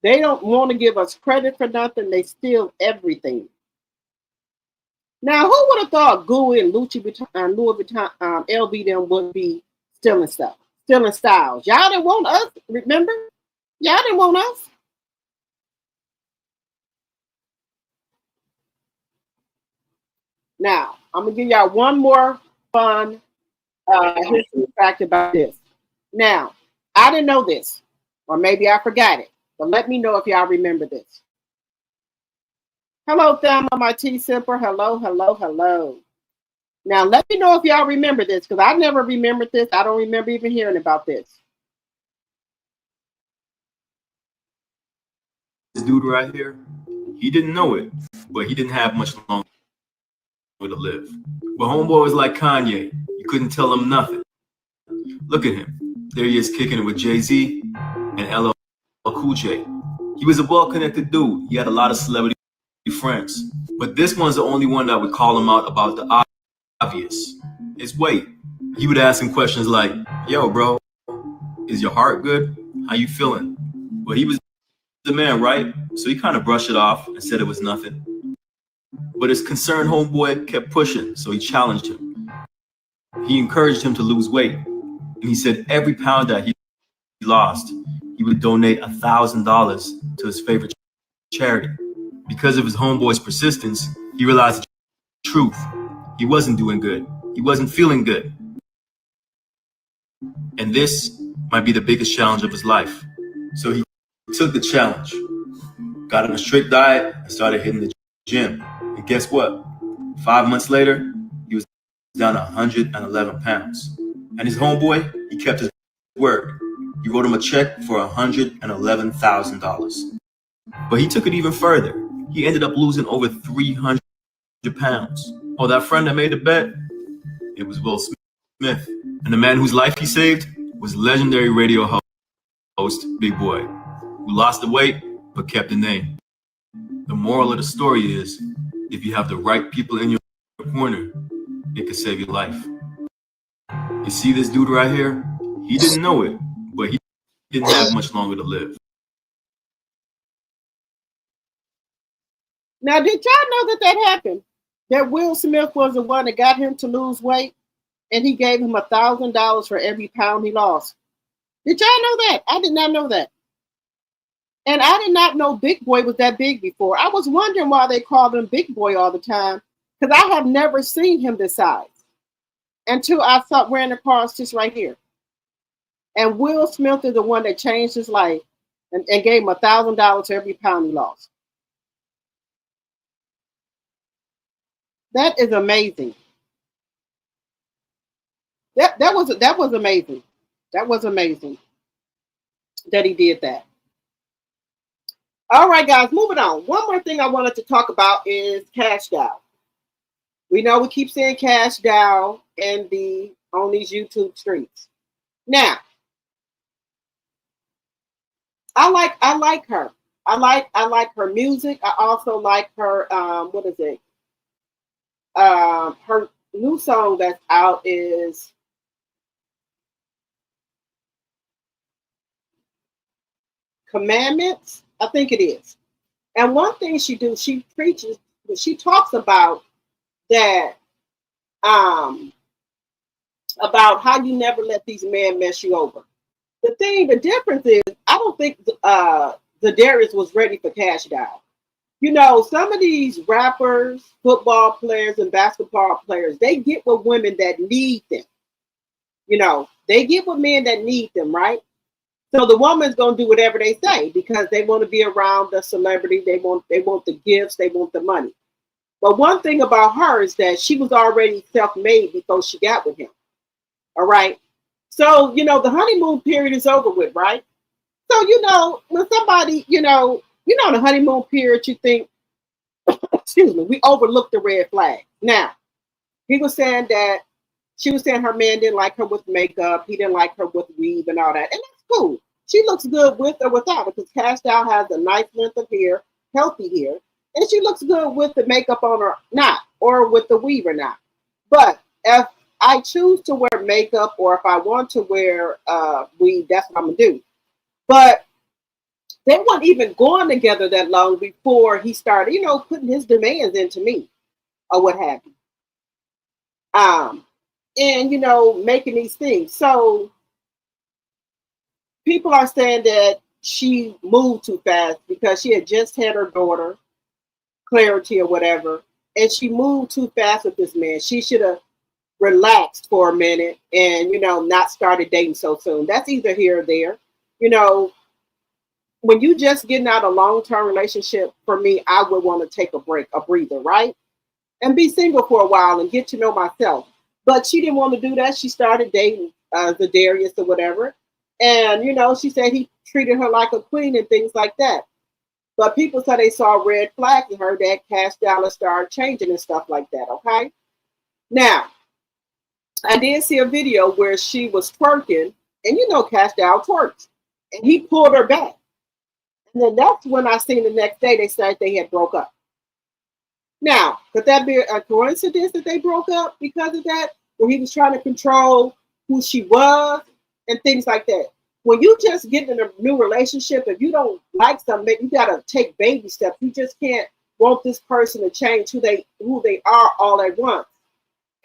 They don't want to give us credit for nothing. They steal everything. Now, who would have thought Gui and Louis Vuitton, LB them would be stealing stuff, stealing styles? Y'all didn't want us, remember? Y'all didn't want us. Now, I'm going to give y'all one more fun history fact about this. Now, I didn't know this, or maybe I forgot it, but let me know if y'all remember this. Hello, Thelma, my tea sipper. Hello, hello, hello. Now, let me know if y'all remember this, because I never remembered this. I don't remember even hearing about this. This dude right here, he didn't know it, but he didn't have much longer to live. But homeboy was like Kanye. You couldn't tell him nothing. Look at him. There he is kicking it with Jay-Z and LL Cool J. He was a well-connected dude. He had a lot of celebrity friends. But this one's the only one that would call him out about the obvious. His weight. He would ask him questions like, yo, bro, is your heart good? How you feeling? But he was the man, right? So he kind of brushed it off and said it was nothing. But his concerned homeboy kept pushing, so he challenged him. He encouraged him to lose weight. And he said every pound that he lost, he would donate $1,000 to his favorite charity. Because of his homeboy's persistence, he realized the truth. He wasn't doing good. He wasn't feeling good. And this might be the biggest challenge of his life. So he took the challenge, got on a strict diet, and started hitting the gym. And guess what? 5 months later, he was down 111 pounds. And his homeboy, he kept his word. He wrote him a check for $111,000. But he took it even further. He ended up losing over 300 pounds. Oh, that friend that made the bet? It was Will Smith. And the man whose life he saved was legendary radio host Big Boy, who lost the weight but kept the name. The moral of the story is, if you have the right people in your corner, it could save your life. You see this dude right here? He didn't know it, but he didn't have much longer to live. Now, did y'all know that happened? That Will Smith was the one that got him to lose weight, and he gave him $1,000 for every pound he lost. Did y'all know that? I did not know that. And I did not know Big Boy was that big before. I was wondering why they called him Big Boy all the time, because I have never seen him this size until I ran across this right here. And Will Smith is the one that changed his life and gave him $1,000 every pound he lost. That is amazing. That was amazing. That was amazing that he did that. All right, guys, moving on. One more thing I wanted to talk about is Cash Doll. We know we keep saying Cash Doll on these YouTube streets. Now, I like her. I like her music. I also like her her new song that's out is Commandments. I think it is. And one thing she preaches, she talks about that, about how you never let these men mess you over. The difference is, I don't think Darius was ready for Cash Doll. You know, some of these rappers, football players, and basketball players, they get with women that need them. You know, they get with men that need them, right? So the woman's gonna do whatever they say because they want to be around the celebrity. They want the gifts. They want the money. But one thing about her is that she was already self-made before she got with him. All right. So you know the honeymoon period is over with, right? So you know when somebody, you know the honeymoon period, you think, excuse me, we overlooked the red flag. Now he was saying that she was saying her man didn't like her with makeup. He didn't like her with weave and all that, and that's cool. She looks good with or without it because Cash Doll has a nice length of hair, healthy hair, and she looks good with the makeup on or not, or with the weave or not. But if I choose to wear makeup or if I want to wear weave, that's what I'm gonna do. But they weren't even going together that long before he started, you know, putting his demands into me or what have you. And you know, making these things. So people are saying that she moved too fast because she had just had her daughter, Clarity or whatever, and she moved too fast with this man. She should have relaxed for a minute and, you know, not started dating so soon. That's either here or there. You know, when you just getting out a long-term relationship, for me, I would want to take a break, a breather, right? And be single for a while and get to know myself. But she didn't want to do that. She started dating Zadarius or whatever. And, you know, she said he treated her like a queen and things like that. But people said they saw red flags in her that KASH Dallas started changing and stuff like that, okay? Now, I did see a video where she was twerking, and you know KASH Dallas twerks, and he pulled her back. And then that's when I seen the next day they said they had broke up. Now, could that be a coincidence that they broke up because of that? Where he was trying to control who she was and things like that. When you just get in a new relationship, if you don't like something, you gotta take baby steps. You just can't want this person to change who they are all at once.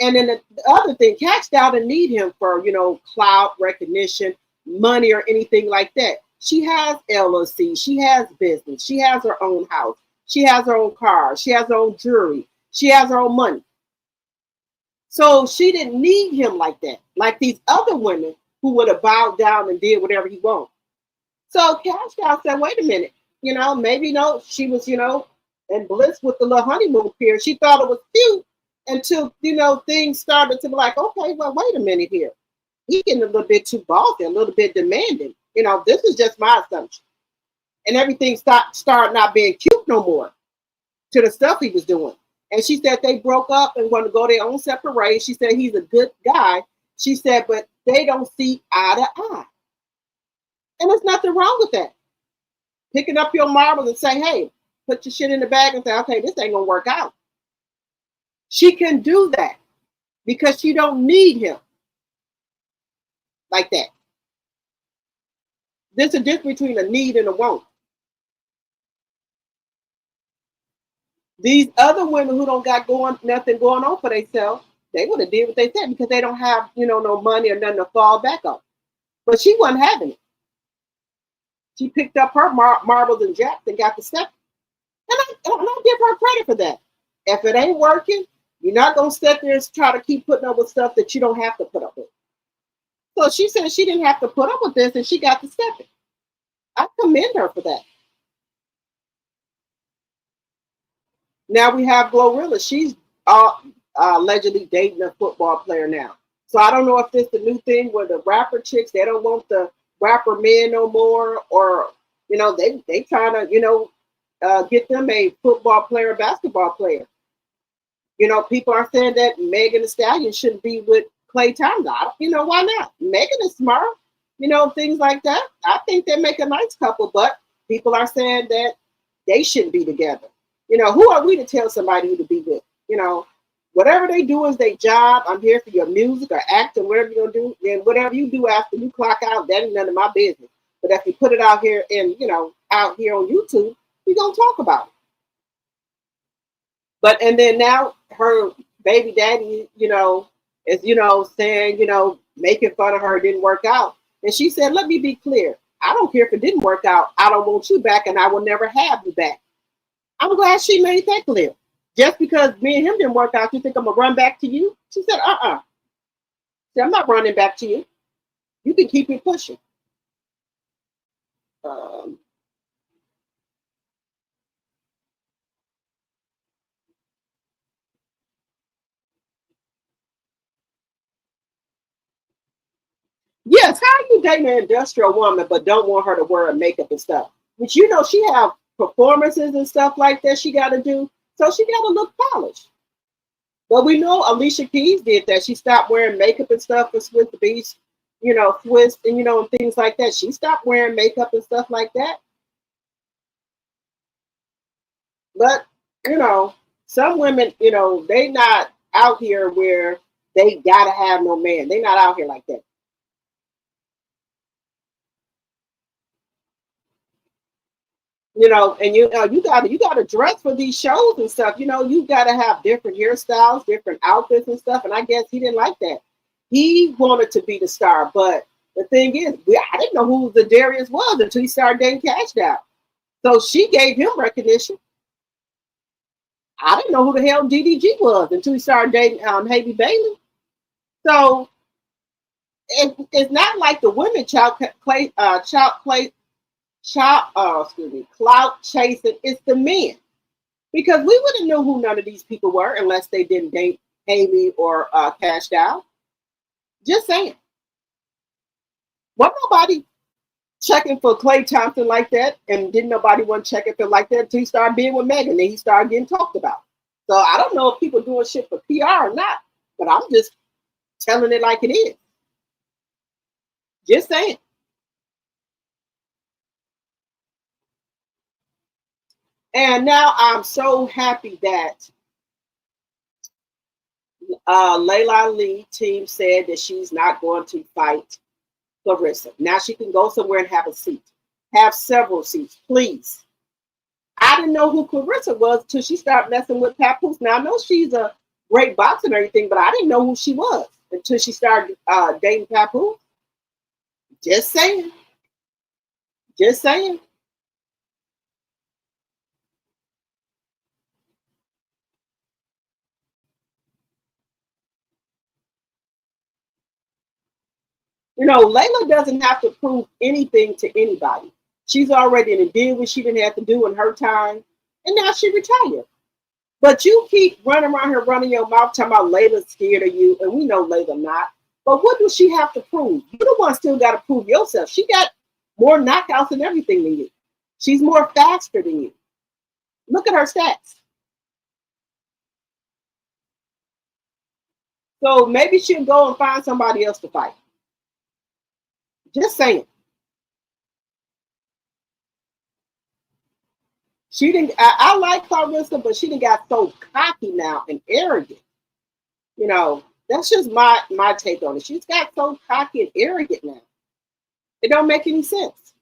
And then the other thing, KASH didn't need him for, you know, clout, recognition, money, or anything like that. She has LLC, she has business, she has her own house, she has her own car, she has her own jewelry, she has her own money. So she didn't need him like that, like these other women who would have bowed down and did whatever he wanted. So KASH said, wait a minute, you know, maybe, you know, she was, you know, in bliss with the little honeymoon period. She thought it was cute until, you know, things started to be like, okay, well, wait a minute here. He getting a little bit too bossy, a little bit demanding. You know, this is just my assumption. And everything started not being cute no more to the stuff he was doing. And she said they broke up and want to go their own separate ways. She said he's a good guy. She said, but they don't see eye to eye. And there's nothing wrong with that. Picking up your marbles and say, hey, put your shit in the bag and say, okay, this ain't gonna work out. She can do that because she don't need him like that. There's a difference between a need and a want. These other women who don't got nothing going on for themselves, they would have did what they said because they don't have, you know, no money or nothing to fall back on. But she wasn't having it. She picked up her marbles and jacks and got the step. And I don't give her credit for that. If it ain't working, you're not going to sit there and try to keep putting up with stuff that you don't have to put up with. So she said she didn't have to put up with this and she got the stepping. I commend her for that. Now we have Glorilla. She's allegedly dating a football player now. So I don't know if this is the new thing where the rapper chicks, they don't want the rapper men no more, or, you know, they trying to, you know, get them a football player, basketball player. You know, people are saying that Megan Thee Stallion shouldn't be with Klay Thompson. You know, why not? Megan is smart, you know, things like that. I think they make a nice couple, but people are saying that they shouldn't be together. You know, who are we to tell somebody who to be with? You know, whatever they do is their job. I'm here for your music or acting, whatever you're going to do. Then whatever you do after you clock out, that ain't none of my business. But if you put it out here and, you know, out here on YouTube, we're going to talk about it. But, and then now her baby daddy, you know, is, you know, saying, you know, making fun of her, it didn't work out. And she said, let me be clear. I don't care if it didn't work out. I don't want you back and I will never have you back. I'm glad she made that clear. Just because me and him didn't work out, you think I'm going to run back to you? She said, See, I'm not running back to you. You can keep it pushing. Yes, how are you dating an industrial woman but don't want her to wear makeup and stuff? Which, you know, she have performances and stuff like that she got to do. So she got to look polished. But we know Alicia Keys did that. She stopped wearing makeup and stuff for Swiss the Beast, you know, Swiss and, you know, and things like that. She stopped wearing makeup and stuff like that. But, you know, some women, you know, they not out here where they got to have no man. They not out here like that. You know, and you gotta dress for these shows and stuff. You know, you gotta have different hairstyles, different outfits and stuff. And I guess he didn't like that. He wanted to be the star, but the thing is, I didn't know who Zadarius was until he started dating KASH Doll. So she gave him recognition. I didn't know who the hell DDG was until he started dating Haley Bailey. So it's not like the women clout chasing, it's the men. Because we wouldn't know who none of these people were unless they didn't date Haley or Cash Dow. Just saying. Wasn't nobody checking for Klay Thompson like that, and didn't nobody want to check it for like that until he started being with Megan, and he started getting talked about. So I don't know if people doing shit for PR or not, but I'm just telling it like it is. Just saying. And now I'm so happy that Layla Ali team said that she's not going to fight Clarissa. Now she can go somewhere and have a seat. Have several seats, please. I didn't know who Clarissa was until she started messing with Papoose. Now I know she's a great boxer and everything, but I didn't know who she was until she started dating Papoose. Just saying. Just saying. You know, Layla doesn't have to prove anything to anybody. She's already in a deal what she didn't have to do in her time, and now she retired. But you keep running around here running your mouth talking about Layla's scared of you, and we know Layla not. But what does she have to prove? You the one still got to prove yourself. She got more knockouts and everything than you. She's more faster than you. Look at her stats. So maybe she'll go and find somebody else to fight. Just saying. She didn't. I like Clarissa, but she didn't got so cocky now and arrogant. You know, that's just my take on it. She's got so cocky and arrogant now. It don't make any sense.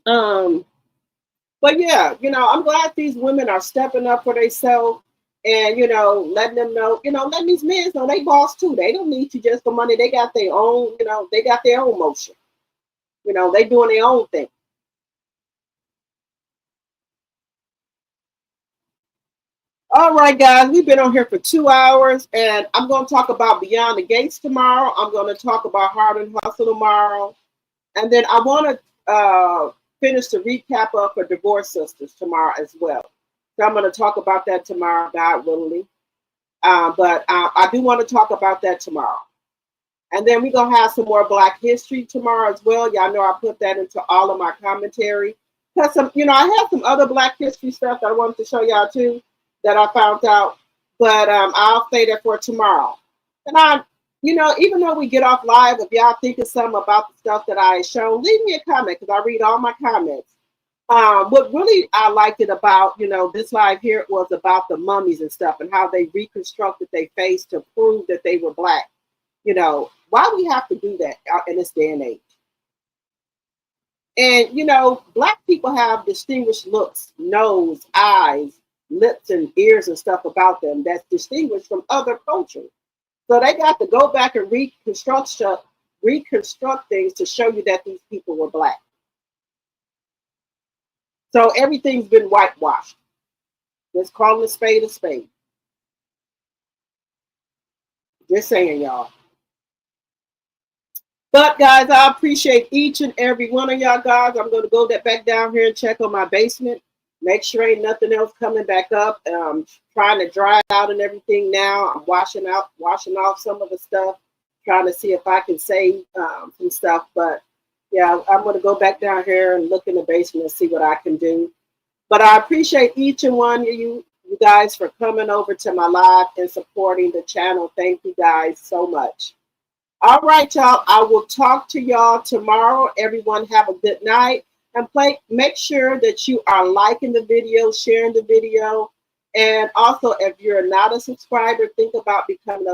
But yeah, you know, I'm glad these women are stepping up for themselves and, you know, letting them know, you know, letting these men know they boss too. They don't need you just for money. They got their own, you know, they got their own motion. You know, they doing their own thing. All right, guys, we've been on here for 2 hours, and I'm going to talk about Beyond the Gates tomorrow. I'm going to talk about Hard and Hustle tomorrow. And then I want to finish the recap up for Divorce Sisters tomorrow as well. So I'm going to talk about that tomorrow, God willingly. But I do want to talk about that tomorrow. And then we're going to have some more Black history tomorrow as well. Y'all know I put that into all of my commentary. Because, you know, I have some other Black history stuff that I wanted to show y'all too that I found out. But I'll say that for tomorrow. And you know, even though we get off live, if y'all think of something about the stuff that I shown, leave me a comment because I read all my comments. What really I liked it about, you know, this live here was about the mummies and stuff and how they reconstructed their face to prove that they were Black. You know, why we have to do that in this day and age? And, you know, Black people have distinguished looks, nose, eyes, lips, and ears and stuff about them that's distinguished from other cultures. So they got to go back and reconstruct things to show you that these people were Black. So everything's been whitewashed. Let's call it a spade a spade. Just saying, y'all. But guys, I appreciate each and every one of y'all guys. I'm going to go back down here and check on my basement. Make sure ain't nothing else coming back up. I'm trying to dry it out and everything now. I'm washing off some of the stuff, trying to see if I can save some stuff. But yeah, I'm going to go back down here and look in the basement and see what I can do. But I appreciate each and one of you guys for coming over to my live and supporting the channel. Thank you guys so much. All right, y'all. I will talk to y'all tomorrow. Everyone have a good night. And make sure that you are liking the video, sharing the video. And also, if you're not a subscriber, think about becoming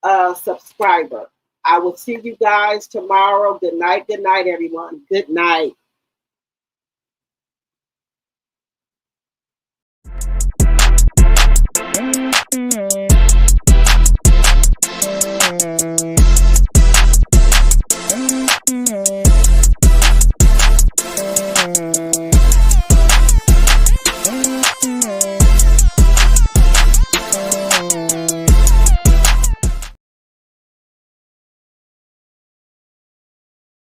a subscriber. I will see you guys tomorrow. Good night, everyone. Good night.